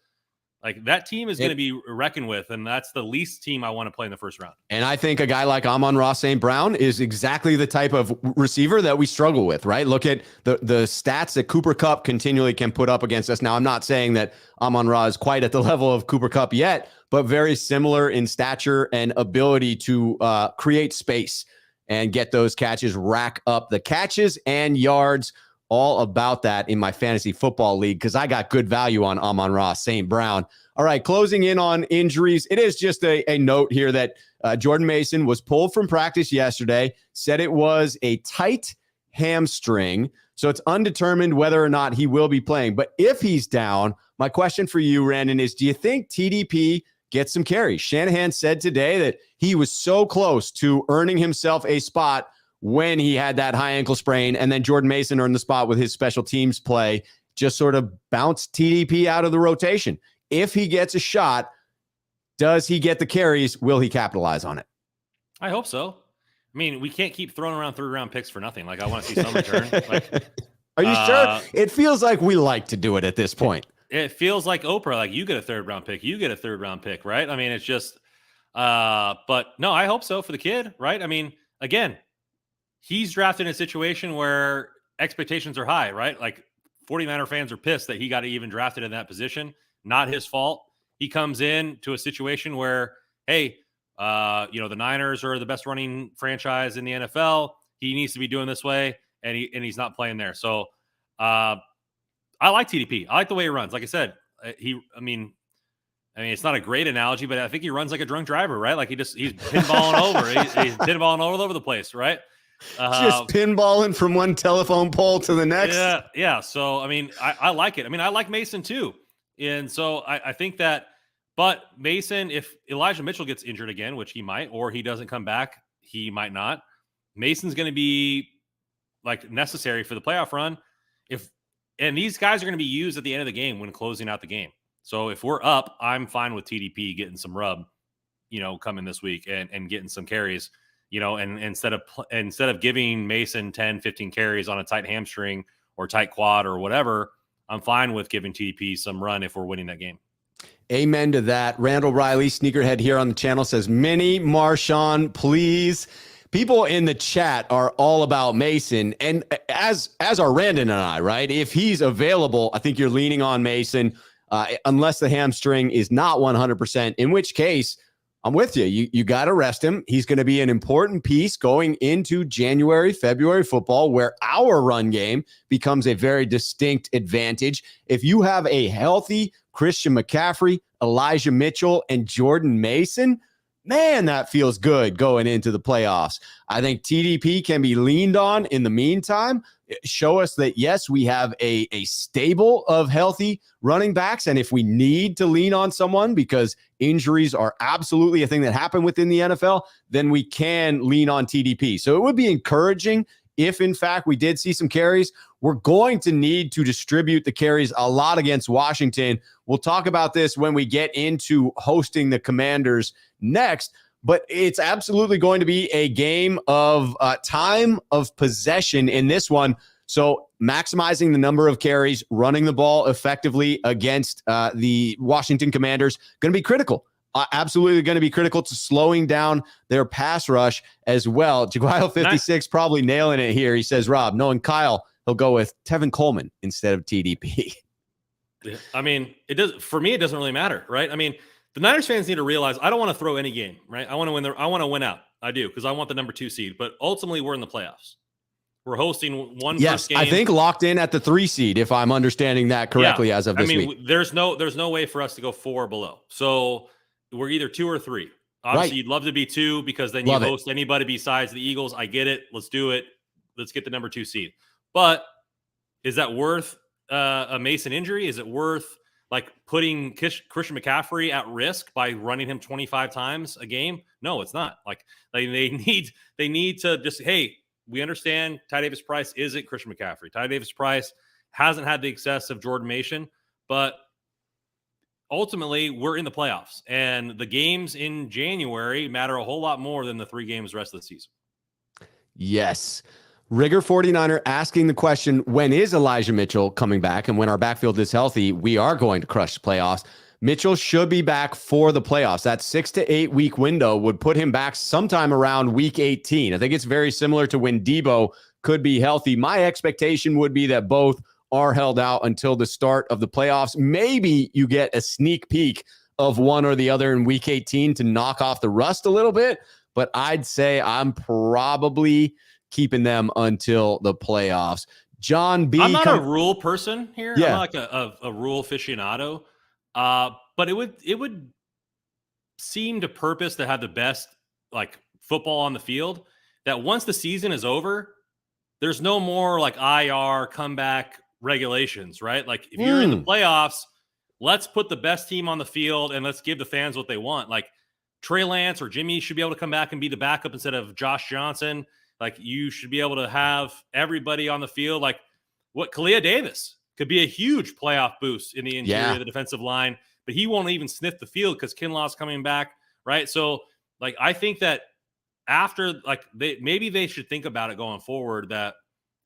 B: Like, that team is going to be reckoned with, and that's the least team I want to play in the first round.
A: And I think a guy like Amon-Ra St. Brown is exactly the type of receiver that we struggle with, right? Look at the stats that Cooper Kupp continually can put up against us. Now, I'm not saying that Amon-Ra is quite at the level of Cooper Kupp yet, but very similar in stature and ability to create space and get those catches, rack up the catches and yards. All about that in my fantasy football league because I got good value on Amon-Ra St. Brown. All right, closing in on injuries. It is just a note here that Jordan Mason was pulled from practice yesterday, said it was a tight hamstring. So it's undetermined whether or not he will be playing. But if he's down, my question for you, Randon, is do you think TDP gets some carries? Shanahan said today that he was so close to earning himself a spot when he had that high ankle sprain, and then Jordan Mason earned the spot with his special teams play, just sort of bounced TDP out of the rotation. If he gets a shot, does he get the carries? Will he capitalize on it?
B: I hope so. I mean, we can't keep throwing around third-round picks for nothing. Like, I want to see some return.
A: Are you sure? It feels like we like to do it at this point.
B: It feels like Oprah, like you get a third-round pick, you get a third-round pick, right? I mean, it's just but no, I hope so for the kid, right? I mean, again, he's drafted in a situation where expectations are high, right? Like 49er fans are pissed that he got even drafted in that position. Not his fault. He comes in to a situation where, hey, the Niners are the best running franchise in the NFL. He needs to be doing this way, and he's not playing there. So I like TDP. I like the way he runs. Like I said, I mean, it's not a great analogy, but I think he runs like a drunk driver, right? Like he's pinballing over. He's pinballing all over the place, right?
A: Just pinballing from one telephone pole to the next.
B: Yeah. So, I mean, I like it. I mean, I like Mason too. And so I think that, but Mason, if Elijah Mitchell gets injured again, which he might, or he doesn't come back, he might not. Mason's going to be like necessary for the playoff run. And these guys are going to be used at the end of the game when closing out the game. So if we're up, I'm fine with TDP getting some rub, coming this week and getting some carries. And instead of giving Mason 10, 15 carries on a tight hamstring or tight quad or whatever, I'm fine with giving TDP some run if we're winning that game.
A: Amen to that. Randall Riley, sneakerhead here on the channel, says, Mini Marshawn, please. People in the chat are all about Mason. And as are Randon and I, right? If he's available, I think you're leaning on Mason, unless the hamstring is not 100%, in which case, I'm with you. You got to rest him. He's going to be an important piece going into January, February football, where our run game becomes a very distinct advantage. If you have a healthy Christian McCaffrey, Elijah Mitchell, and Jordan Mason, man, that feels good going into the playoffs. I think TDP can be leaned on in the meantime. Show us that, yes, we have a stable of healthy running backs. And if we need to lean on someone because injuries are absolutely a thing that happen within the NFL, then we can lean on TDP. So it would be encouraging if in fact we did see some carries, we're going to need to distribute the carries a lot against Washington. We'll talk about this when we get into hosting the Commanders next, but it's absolutely going to be a game of time of possession in this one. So maximizing the number of carries, running the ball effectively against the Washington Commanders, going to be critical. Absolutely going to be critical to slowing down their pass rush as well. Jaguile56 probably nailing it here. He says, Rob, knowing Kyle, he'll go with Tevin Coleman instead of TDP.
B: Yeah. I mean, it does for me. It doesn't really matter, right? I mean, the Niners fans need to realize I don't want to throw any game, right? I want to win. I want to win out. I do because I want the number 2 seed. But ultimately, we're in the playoffs. We're hosting one first game.
A: I think locked in at the 3 seed, if I'm understanding that correctly as of this week.
B: There's no way for us to go 4 below. So we're either 2 or 3. Obviously, You'd love to be 2 because then you host anybody besides the Eagles. I get it. Let's do it. Let's get the number 2 seed. But is that worth a Mason injury? Is it worth like putting Christian McCaffrey at risk by running him 25 times a game? No, it's not. Like they need to just, hey, we understand Ty Davis-Price isn't Christian McCaffrey. Ty Davis-Price hasn't had the excess of Jordan Mason, but ultimately we're in the playoffs, and the games in January matter a whole lot more than the 3 games the rest of the season.
A: Yes. Rigger 49er asking the question, when is Elijah Mitchell coming back? And when our backfield is healthy, we are going to crush the playoffs. Mitchell should be back for the playoffs. That 6 to 8 week window would put him back sometime around week 18. I think it's very similar to when Debo could be healthy. My expectation would be that both are held out until the start of the playoffs. Maybe you get a sneak peek of one or the other in week 18 to knock off the rust a little bit. But I'd say I'm probably keeping them until the playoffs. John B.
B: I'm not a rule person here.
A: Yeah.
B: I'm not like a rule aficionado. But it would seem to purpose to have the best like football on the field, that once the season is over, there's no more like IR comeback regulations, right? Like if you're in the playoffs, let's put the best team on the field and let's give the fans what they want. Like Trey Lance or Jimmy should be able to come back and be the backup instead of Josh Johnson. Like you should be able to have everybody on the field. Like what Kalia Davis could be a huge playoff boost in the interior of the defensive line, but he won't even sniff the field because Kinlaw's coming back, right? So, like, I think that after, like, maybe they should think about it going forward that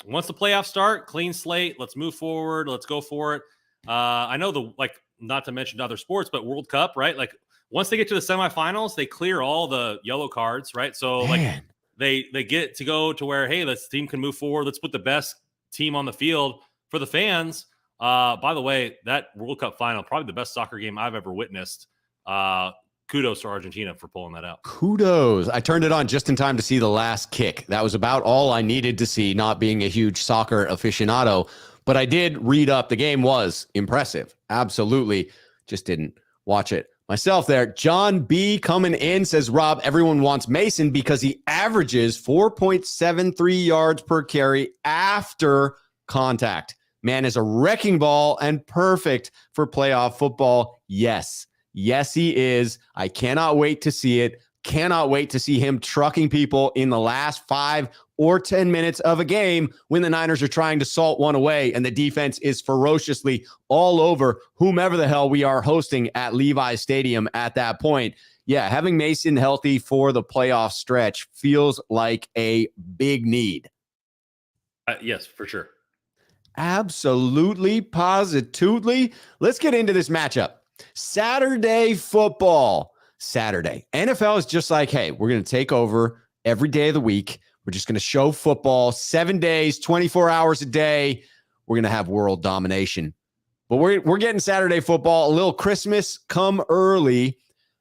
B: once the playoffs start, clean slate, let's move forward, let's go for it. I know not to mention other sports, but World Cup, right? Like, once they get to the semifinals, they clear all the yellow cards, right? So, like, they get to go to where, hey, this team can move forward. Let's put the best team on the field for the fans. By the way, that World Cup final, probably the best soccer game I've ever witnessed. Kudos to Argentina for pulling that out.
A: Kudos. I turned it on just in time to see the last kick. That was about all I needed to see, not being a huge soccer aficionado. But I did read up. The game was impressive. Absolutely. Just didn't watch it myself there. John B. coming in says, Rob, everyone wants Mason because he averages 4.73 yards per carry after contact. Man is a wrecking ball and perfect for playoff football. Yes. Yes, he is. I cannot wait to see it. Cannot wait to see him trucking people in the last 5 or 10 minutes of a game when the Niners are trying to salt one away and the defense is ferociously all over whomever the hell we are hosting at Levi's Stadium at that point. Yeah, having Mason healthy for the playoff stretch feels like a big need.
B: Yes, for sure.
A: Absolutely, positively. Let's get into this matchup. Saturday football. Saturday. NFL is just like, hey, we're going to take over every day of the week. We're just going to show football 7 days, 24 hours a day. We're going to have world domination. But we're getting Saturday football, a little Christmas come early.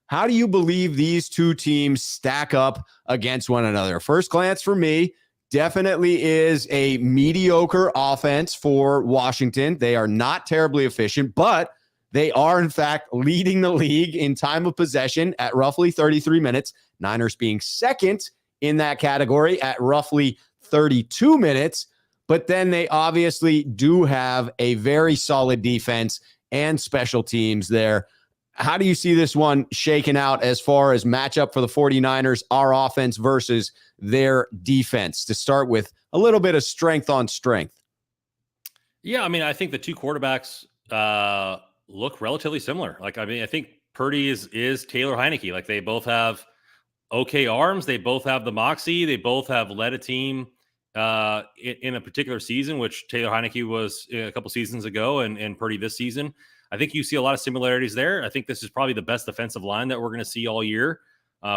A: How do you believe these two teams stack up against one another? First glance for me, definitely is a mediocre offense for Washington. They are not terribly efficient, but they are, in fact, leading the league in time of possession at roughly 33 minutes. Niners being second in that category at roughly 32 minutes. But then they obviously do have a very solid defense and special teams there. How do you see this one shaking out as far as matchup for the 49ers, our offense versus their defense, to start with a little bit of strength on strength?
B: Yeah, I mean, I think the two quarterbacks look relatively similar. Like, I mean, I think Purdy is Taylor Heineke. Like, they both have okay arms. They both have the moxie. They both have led a team in a particular season, which Taylor Heineke was a couple seasons ago, and Purdy this season. I think you see a lot of similarities there. I think this is probably the best defensive line that we're going to see all year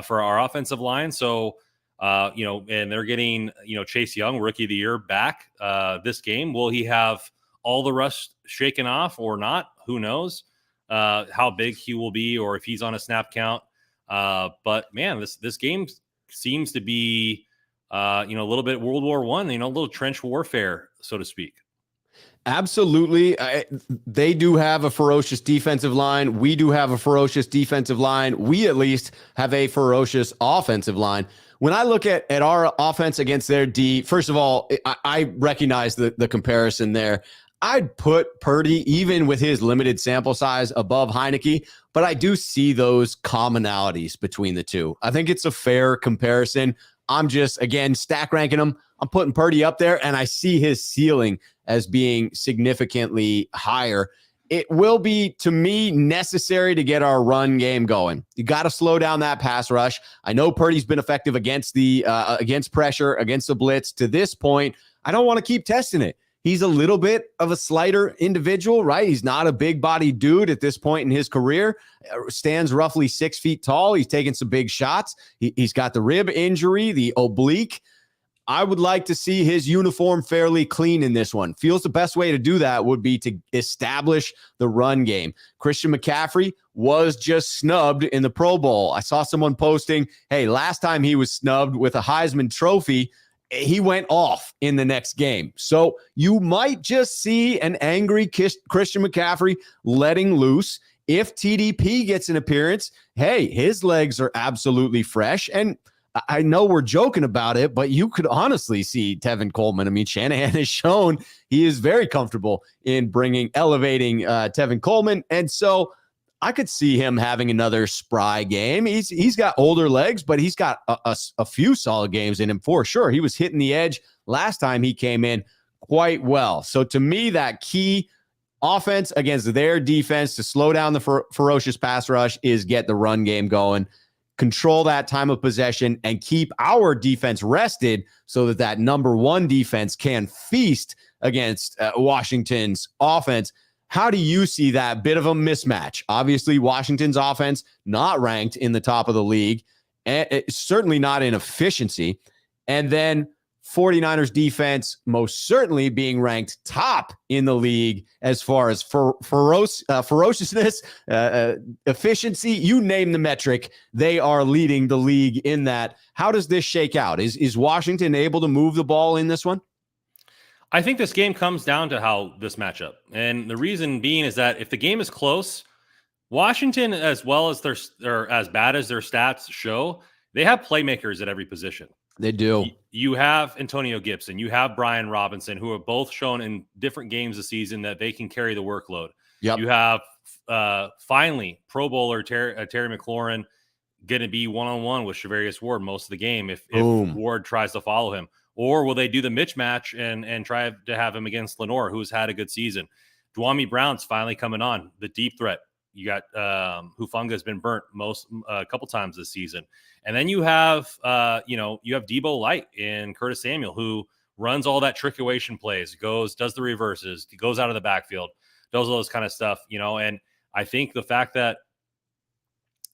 B: for our offensive line. So, and they're getting, Chase Young, rookie of the year, back this game. Will he have all the rust shaken off or not? Who knows how big he will be, or if he's on a snap count. But man, this game seems to be, a little bit World War I, a little trench warfare, so to speak.
A: Absolutely. They do have a ferocious defensive line. We do have a ferocious defensive line. We at least have a ferocious offensive line. When I look at our offense against their D, first of all, I recognize the comparison there. I'd put Purdy, even with his limited sample size, above Heineke, but I do see those commonalities between the two. I think it's a fair comparison. I'm just, again, stack ranking them. I'm putting Purdy up there, and I see his ceiling as being significantly higher. It will be, to me, necessary to get our run game going. You got to slow down that pass rush. I know Purdy's been effective against against pressure, against the blitz. To this point, I don't want to keep testing it. He's a little bit of a slighter individual, right? He's not a big body dude at this point in his career. Stands roughly 6 feet tall. He's taking some big shots. He's got the rib injury, the oblique. I would like to see his uniform fairly clean in this one. Feels the best way to do that would be to establish the run game. Christian McCaffrey was just snubbed in the Pro Bowl. I saw someone posting, hey, last time he was snubbed with a Heisman Trophy, he went off in the next game. So you might just see an angry Christian McCaffrey letting loose. If TDP gets an appearance, hey, his legs are absolutely fresh. And I know we're joking about it, but you could honestly see Tevin Coleman. I mean, Shanahan has shown he is very comfortable in elevating Tevin Coleman. And so I could see him having another spry game. He's got older legs, but he's got a few solid games in him for sure. He was hitting the edge last time he came in quite well. So to me, that key offense against their defense to slow down the ferocious pass rush is get the run game going, control that time of possession, and keep our defense rested so that number one defense can feast against Washington's offense. How do you see that bit of a mismatch? Obviously, Washington's offense not ranked in the top of the league, and certainly not in efficiency. And then 49ers defense most certainly being ranked top in the league as far as ferociousness, efficiency, you name the metric, they are leading the league in that. How does this shake out? Is Washington able to move the ball in this one?
B: I think this game comes down to how this matchup. And the reason being is that if the game is close, Washington, as well as or as bad as their stats show, they have playmakers at every position.
A: They do.
B: You have Antonio Gibson. You have Brian Robinson, who have both shown in different games this season that they can carry the workload.
A: Yep.
B: You have finally Pro Bowler Terry McLaurin going to be one-on-one with Shavarius Ward most of the game if Ward tries to follow him. Or will they do the Mitch match and try to have him against Lenore, who's had a good season? Dwami Brown's finally coming on, the deep threat. You got Hufanga has been burnt a couple times this season. And then you have, you have Debo Light and Curtis Samuel, who runs all that trickuation plays, does the reverses, goes out of the backfield, does all those kind of stuff, and I think the fact that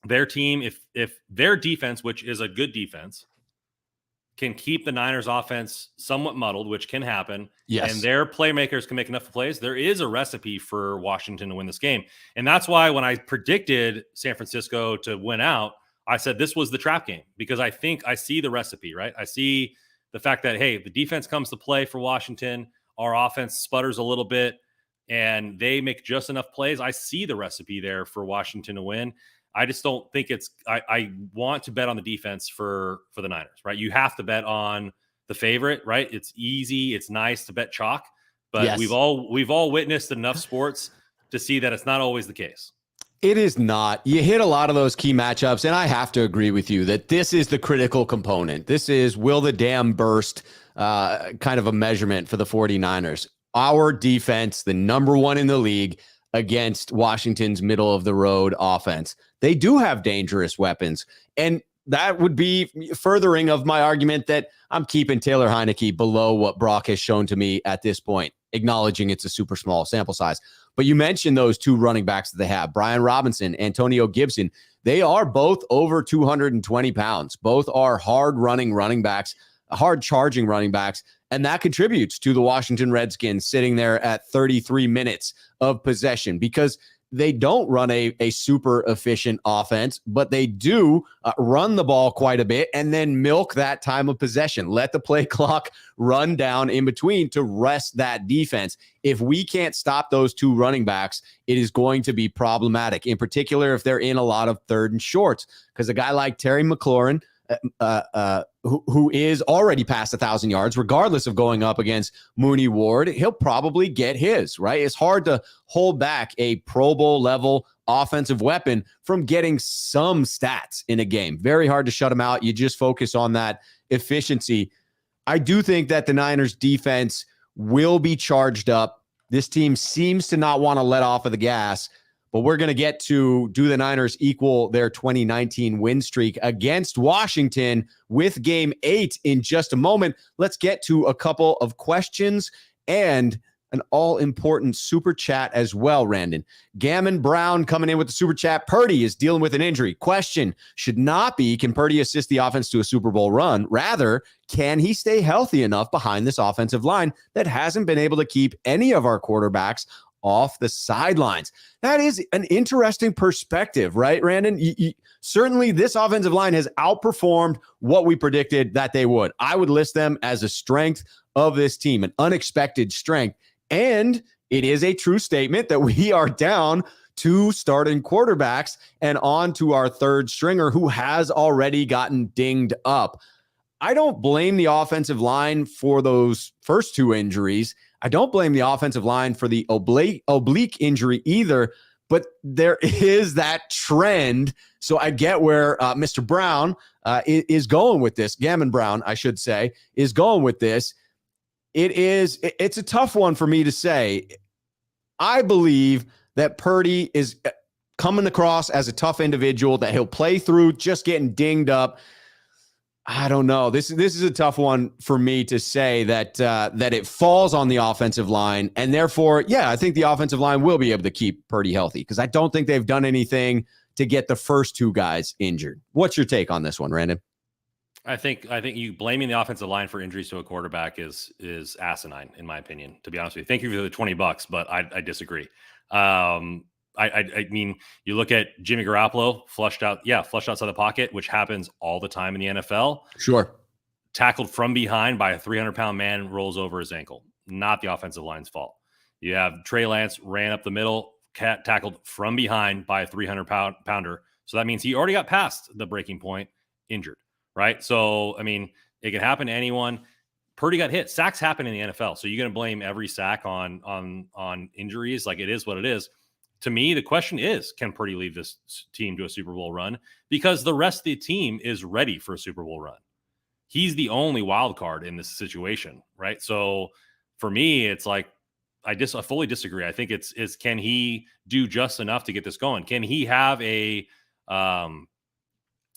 B: their team, if their defense, which is a good defense, can keep the Niners offense somewhat muddled, which can happen.
A: Yes.
B: And their playmakers can make enough plays. There is a recipe for Washington to win this game. And that's why when I predicted San Francisco to win out, I said this was the trap game, because I think I see the recipe, right? I see the fact that, hey, the defense comes to play for Washington. Our offense sputters a little bit and they make just enough plays. I see the recipe there for Washington to win. I just don't think I want to bet on the defense for the Niners, right? You have to bet on the favorite, right? It's easy. It's nice to bet chalk, but
A: yes,
B: we've all witnessed enough sports to see that it's not always the case.
A: It is not. You hit a lot of those key matchups, and I have to agree with you that this is the critical component. This is will the dam burst kind of a measurement for the 49ers. Our defense, the number one in the league against Washington's middle of the road offense. They do have dangerous weapons, and that would be furthering of my argument that I'm keeping Taylor Heineke below what Brock has shown to me at this point, acknowledging it's a super small sample size. But you mentioned those two running backs that they have, Brian Robinson, Antonio Gibson. They are both over 220 pounds. Both are hard running backs, hard charging running backs. And that contributes to the Washington Redskins sitting there at 33 minutes of possession because they don't run a super efficient offense, but they do run the ball quite a bit and then milk that time of possession. Let the play clock run down in between to rest that defense. If we can't stop those two running backs, it is going to be problematic, in particular if they're in a lot of third and shorts, because a guy like Terry McLaurin, who is already past 1,000 yards, regardless of going up against Mooney Ward, he'll probably get his, right? It's hard to hold back a Pro Bowl level offensive weapon from getting some stats in a game. Very hard to shut him out. You just focus on that efficiency. I do think that the Niners defense will be charged up. This team seems to not want to let off of the gas. But we're going to get to, do the Niners equal their 2019 win streak against Washington with Game 8 in just a moment. Let's get to a couple of questions and an all-important super chat as well, Randon. Gammon Brown coming in with the super chat. Purdy is dealing with an injury. Question should not be, can Purdy assist the offense to a Super Bowl run? Rather, can he stay healthy enough behind this offensive line that hasn't been able to keep any of our quarterbacks off the sidelines? That is an interesting perspective, right, Randon? Certainly, this offensive line has outperformed what we predicted that they would. I would list them as a strength of this team, an unexpected strength. And it is a true statement that we are down two starting quarterbacks and on to our third stringer who has already gotten dinged up. I don't blame the offensive line for those first two injuries. I don't blame the offensive line for the oblique injury either, but there is that trend. So I get where Mr. Brown is going with this. Gammon Brown, I should say, is going with this. It's a tough one for me to say. I believe that Purdy is coming across as a tough individual, that he'll play through just getting dinged up. I don't know. This is a tough one for me to say that it falls on the offensive line. And therefore, yeah, I think the offensive line will be able to keep Purdy healthy because I don't think they've done anything to get the first two guys injured. What's your take on this one, Randon?
B: I think you blaming the offensive line for injuries to a quarterback is asinine, in my opinion, to be honest with you. Thank you for the $20, but I disagree. I mean, you look at Jimmy Garoppolo flushed outside the pocket, which happens all the time in the NFL.
A: Sure.
B: Tackled from behind by a 300-pound man, rolls over his ankle. Not the offensive line's fault. You have Trey Lance ran up the middle, tackled from behind by a 300-pounder. So that means he already got past the breaking point, injured. Right. So, I mean, it can happen to anyone. Purdy got hit. Sacks happen in the NFL. So you're going to blame every sack on injuries. Like, it is what it is. To me, the question is, can Purdy lead this team to a Super Bowl run? Because the rest of the team is ready for a Super Bowl run. He's the only wild card in this situation. Right. So for me, it's like, I fully disagree. I think it's can he do just enough to get this going? Can he have a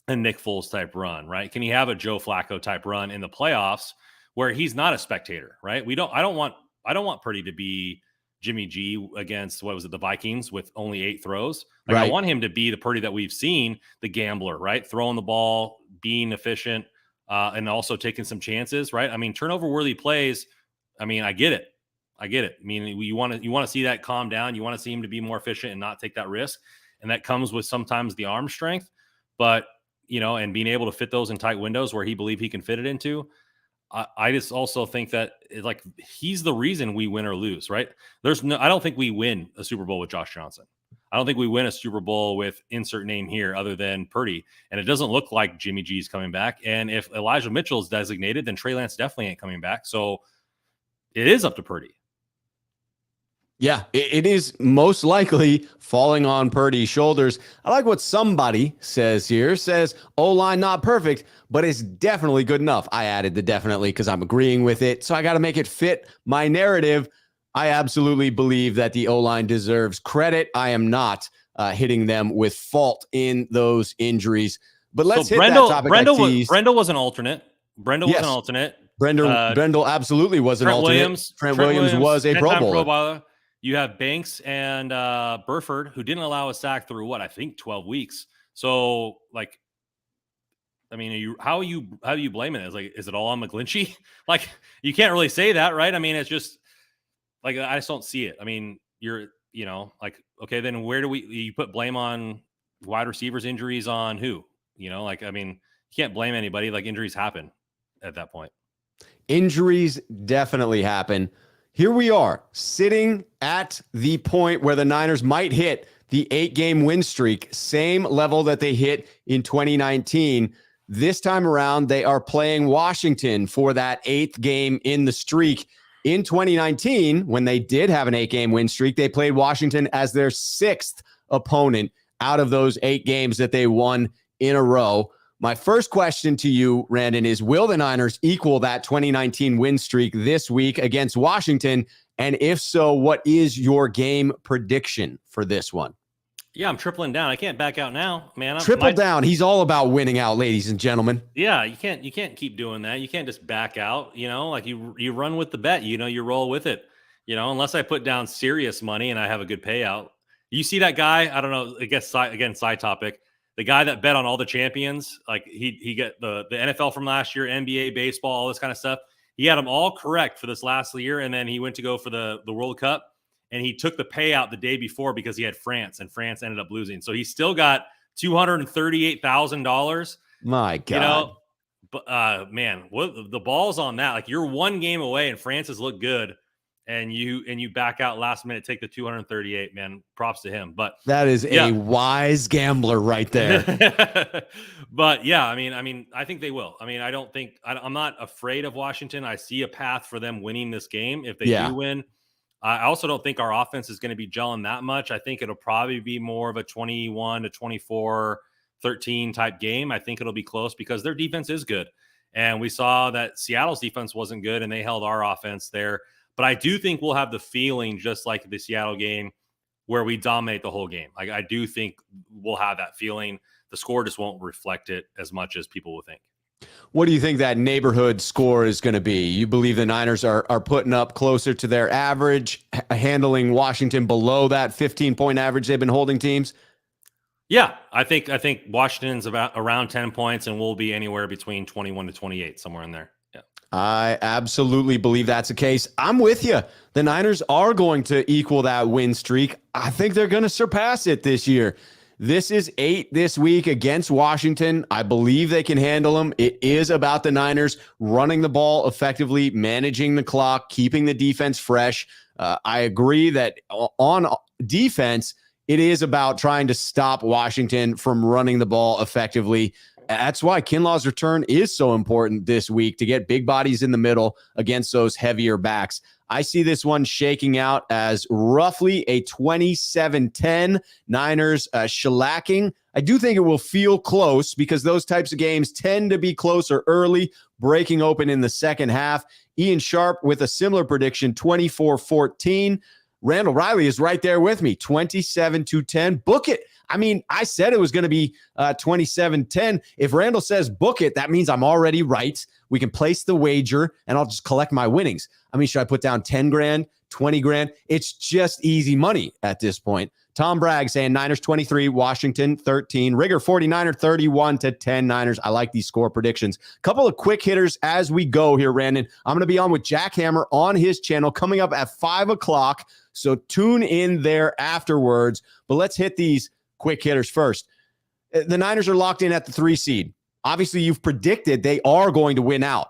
B: Nick Foles type run, right? Can he have a Joe Flacco type run in the playoffs where he's not a spectator, right? I don't want Purdy to be Jimmy G against, the Vikings with only 8 throws. Like, right. I want him to be the Purdy that we've seen, the gambler, right? Throwing the ball, being efficient, and also taking some chances, right? I mean, turnover worthy plays. I mean, I get it. I mean, you want to see that calm down. You want to see him to be more efficient and not take that risk. And that comes with sometimes the arm strength, but and being able to fit those in tight windows where he believed he can fit it into. I just also think that he's the reason we win or lose, right? I don't think we win a Super Bowl with Josh Johnson. I don't think we win a Super Bowl with insert name here other than Purdy. And it doesn't look like Jimmy G's coming back. And if Elijah Mitchell is designated, then Trey Lance definitely ain't coming back. So it is up to Purdy.
A: Yeah, it is most likely falling on Purdy's shoulders. I like what somebody says here. Says O-line not perfect, but it's definitely good enough. I added the definitely because I'm agreeing with it. So I got to make it fit my narrative. I absolutely believe that the O-line deserves credit. I am not hitting them with fault in those injuries. But let's hit that topic I teased.
B: Brendel was an alternate. Brendel was an
A: Yes,
B: alternate.
A: Brendel absolutely was an alternate. Trent Williams was a Pro
B: 10-time
A: Bowler.
B: You have Banks and Burford, who didn't allow a sack through I think 12 weeks. So, like, I mean, how are you blaming it? Like, is it all on McGlinchey? Like, you can't really say that, right? I mean, it's just like I just don't see it. I mean, like, okay, then where do you put blame on wide receivers injuries on who? Like, I mean, you can't blame anybody. Like, injuries happen at that point.
A: Injuries definitely happen. Here we are sitting at the point where the Niners might hit the 8-game win streak, same level that they hit in 2019. This time around, they are playing Washington for that 8th game in the streak. In 2019, when they did have an 8-game win streak, they played Washington as their 6th opponent out of those 8 games that they won in a row. My first question to you, Randon, is will the Niners equal that 2019 win streak this week against Washington? And if so, what is your game prediction for this one?
B: Yeah, I'm tripling down. I can't back out now, man.
A: Triple down. He's all about winning out, ladies and gentlemen.
B: Yeah, you can't keep doing that. You can't just back out, like you run with the bet, you roll with it, unless I put down serious money and I have a good payout. You see that guy? I don't know. I guess side topic. The guy that bet on all the champions, like he get the NFL from last year, NBA, baseball, all this kind of stuff. He had them all correct for this last year, and then he went to go for the World Cup, and he took the payout the day before because he had France, and France ended up losing. So he still got $238,000.
A: My God,
B: but man, what the ball's on that? Like, you're one game away, and France has looked good. And you back out last minute, take the 238, man. Props to him. But
A: that is a wise gambler right there.
B: But yeah, I mean, I think they will. I mean, I'm not afraid of Washington. I see a path for them winning this game if they do win. I also don't think our offense is going to be gelling that much. I think it'll probably be more of a 21 to 24, 13 type game. I think it'll be close because their defense is good. And we saw that Seattle's defense wasn't good, and they held our offense there. But I do think we'll have the feeling, just like the Seattle game, where we dominate the whole game. Like, I do think we'll have that feeling. The score just won't reflect it as much as people will think.
A: What do you think that neighborhood score is going to be? You believe the Niners are putting up closer to their average, handling Washington below that 15-point average they've been holding teams?
B: Yeah, I think Washington's around 10 points, and we'll be anywhere between 21 to 28, somewhere in there. Yeah.
A: I absolutely believe that's the case. I'm with you. The Niners are going to equal that win streak. I think they're going to surpass it this year. This is 8 this week against Washington. I believe they can handle them. It is about the Niners running the ball effectively, managing the clock, keeping the defense fresh. I agree that on defense, it is about trying to stop Washington from running the ball effectively. That's why Kinlaw's return is so important this week, to get big bodies in the middle against those heavier backs. I see this one shaking out as roughly a 27-10 Niners shellacking. I do think it will feel close because those types of games tend to be closer early, breaking open in the second half. Ian Sharp with a similar prediction, 24-14. Randall Riley is right there with me, 27-10. Book it. I mean, I said it was going to be 27-10. If Randall says book it, that means I'm already right. We can place the wager, and I'll just collect my winnings. I mean, should I put down 10 grand, 20 grand? It's just easy money at this point. Tom Bragg saying Niners 23, Washington 13. Rigger 49er 31-10 Niners. I like these score predictions. Couple of quick hitters as we go here, Randon. I'm going to be on with Jack Hammer on his channel coming up at 5 o'clock. So tune in there afterwards. But let's hit these quick hitters first. The Niners are locked in at the 3 seed. Obviously, you've predicted they are going to win out.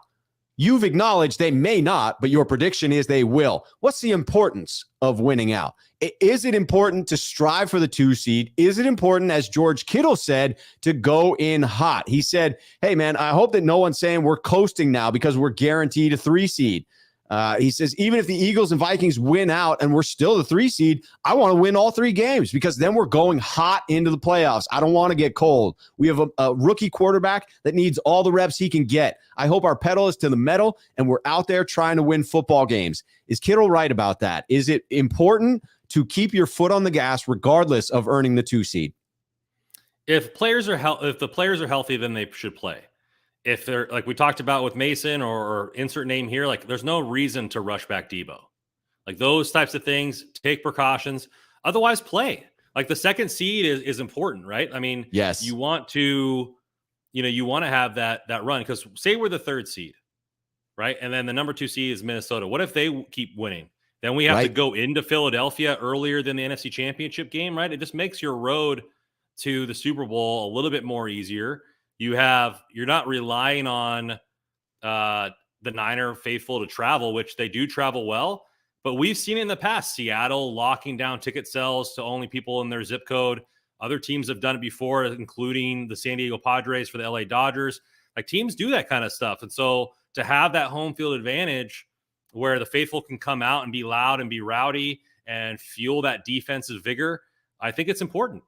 A: You've acknowledged they may not, but your prediction is they will. What's the importance of winning out? Is it important to strive for the 2 seed? Is it important, as George Kittle said, to go in hot? He said, hey, man, I hope that no one's saying we're coasting now because we're guaranteed a 3 seed. He says, even if the Eagles and Vikings win out and we're still the 3 seed, I want to win all 3 games because then we're going hot into the playoffs. I don't want to get cold. We have a rookie quarterback that needs all the reps he can get. I hope our pedal is to the metal and we're out there trying to win football games. Is Kittle right about that? Is it important to keep your foot on the gas regardless of earning the 2 seed?
B: If the players are healthy, then they should play. If they're, like we talked about with Mason or insert name here, like there's no reason to rush back Debo. Like those types of things, take precautions. Otherwise, play. Like the 2nd seed is important, right? I mean,
A: yes,
B: you want to have that run because say we're the 3rd seed, right? And then the number 2 seed is Minnesota. What if they keep winning? Then we have to go into Philadelphia earlier than the NFC Championship game, right? It just makes your road to the Super Bowl a little bit more easier. You're not relying on the Niner faithful to travel, which they do travel well, but we've seen in the past, Seattle locking down ticket sales to only people in their zip code. Other teams have done it before, including the San Diego Padres for the LA Dodgers. Like teams do that kind of stuff. And so to have that home field advantage where the faithful can come out and be loud and be rowdy and fuel that defensive vigor, I think it's important.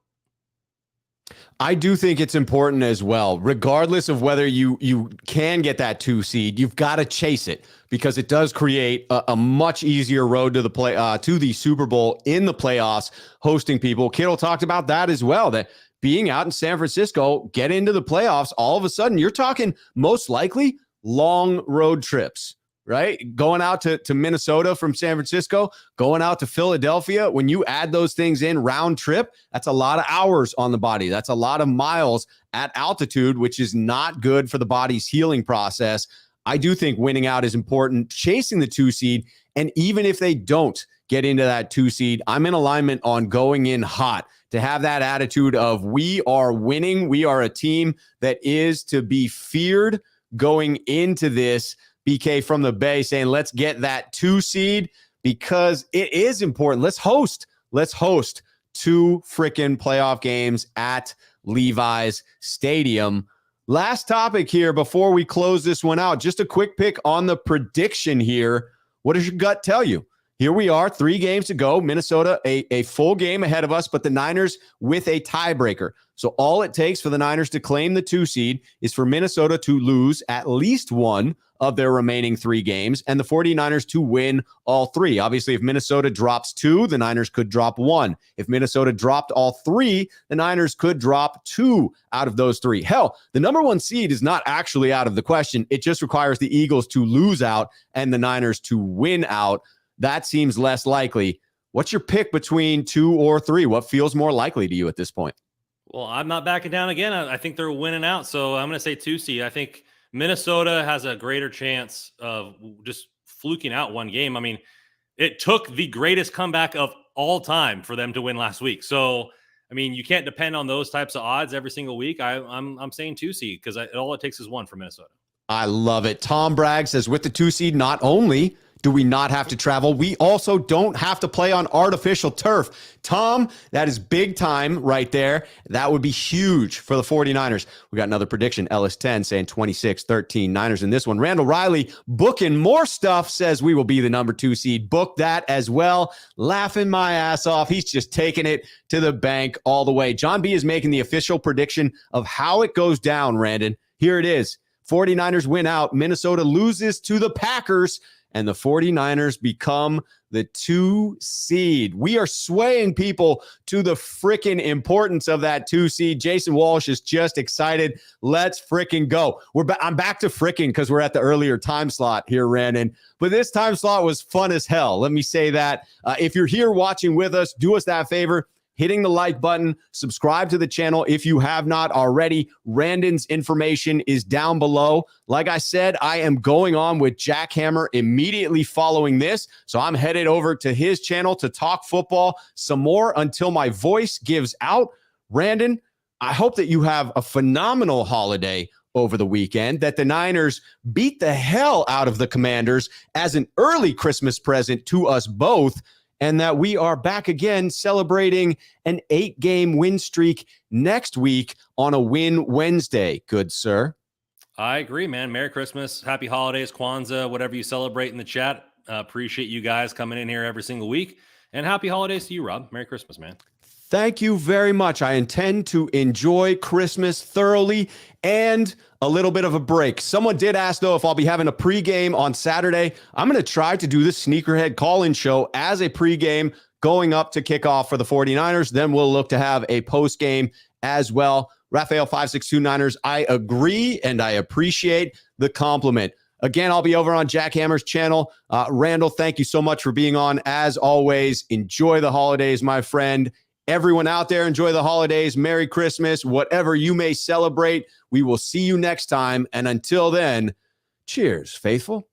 A: I do think it's important as well. Regardless of whether you can get that 2 seed, you've got to chase it because it does create a much easier road to the Super Bowl in the playoffs, hosting people. Kittle talked about that as well, that being out in San Francisco, get into the playoffs, all of a sudden you're talking most likely long road trips. Right? Going out to Minnesota from San Francisco, going out to Philadelphia. When you add those things in round trip, that's a lot of hours on the body. That's a lot of miles at altitude, which is not good for the body's healing process. I do think winning out is important, chasing the 2 seed. And even if they don't get into that 2 seed, I'm in alignment on going in hot to have that attitude of we are winning. We are a team that is to be feared going into this. BK from the Bay saying, let's get that 2 seed because it is important. Let's host 2 freaking playoff games at Levi's Stadium. Last topic here before we close this one out. Just a quick pick on the prediction here. What does your gut tell you? Here we are, 3 games to go. Minnesota, a full game ahead of us, but the Niners with a tiebreaker. So all it takes for the Niners to claim the 2 seed is for Minnesota to lose at least 1 of their remaining 3 games and the 49ers to win all 3. Obviously, if Minnesota drops 2, the Niners could drop 1. If Minnesota dropped all 3, the Niners could drop 2 out of those 3. Hell, the number 1 seed is not actually out of the question. It just requires the Eagles to lose out and the Niners to win out. That seems less likely. What's your pick between 2 or 3? What feels more likely to you at this point?
B: Well, I'm not backing down again. I think they're winning out. So I'm going to say 2 seed. I think Minnesota has a greater chance of just fluking out 1 game. I mean, it took the greatest comeback of all time for them to win last week. So, I mean, you can't depend on those types of odds every single week. I'm saying 2 seed because all it takes is 1 for Minnesota.
A: I love it. Tom Bragg says with the 2 seed, not only do we not have to travel, we also don't have to play on artificial turf. Tom, that is big time right there. That would be huge for the 49ers. We got another prediction. Ellis 10 saying 26-13 Niners in this one. Randall Riley booking more stuff, says we will be the number 2 seed. Book that as well. Laughing my ass off. He's just taking it to the bank all the way. John B is making the official prediction of how it goes down, Randon. Here it is. 49ers win out. Minnesota loses to the Packers. And the 49ers become the 2 seed. We are swaying people to the freaking importance of that 2 seed. Jason Walsh is just excited. Let's freaking go. I'm back to freaking because we're at the earlier time slot here, Randon. But this time slot was fun as hell. Let me say that. If you're here watching with us, do us that favor. Hitting the like button, subscribe to the channel if you have not already. Randon's information is down below. Like I said, I am going on with Jackhammer immediately following this. So I'm headed over to his channel to talk football some more until my voice gives out. Randon, I hope that you have a phenomenal holiday over the weekend, that the Niners beat the hell out of the Commanders as an early Christmas present to us both, and that we are back again celebrating an 8-game win streak next week on a Win Wednesday. Good sir.
B: I agree, man. Merry Christmas, Happy Holidays, Kwanzaa, whatever you celebrate in the chat. Appreciate you guys coming in here every single week. And happy holidays to you, Rob. Merry Christmas, man.
A: Thank you very much. I intend to enjoy Christmas thoroughly and a little bit of a break. Someone did ask, though, if I'll be having a pregame on Saturday. I'm going to try to do the Sneakerhead call-in show as a pregame going up to kickoff for the 49ers. Then we'll look to have a postgame as well. Raphael 5629ers, I agree, and I appreciate the compliment. Again, I'll be over on Jack Hammer's channel. Randall, thank you so much for being on. As always, enjoy the holidays, my friend. Everyone out there, enjoy the holidays. Merry Christmas. Whatever you may celebrate, we will see you next time. And until then, cheers, faithful.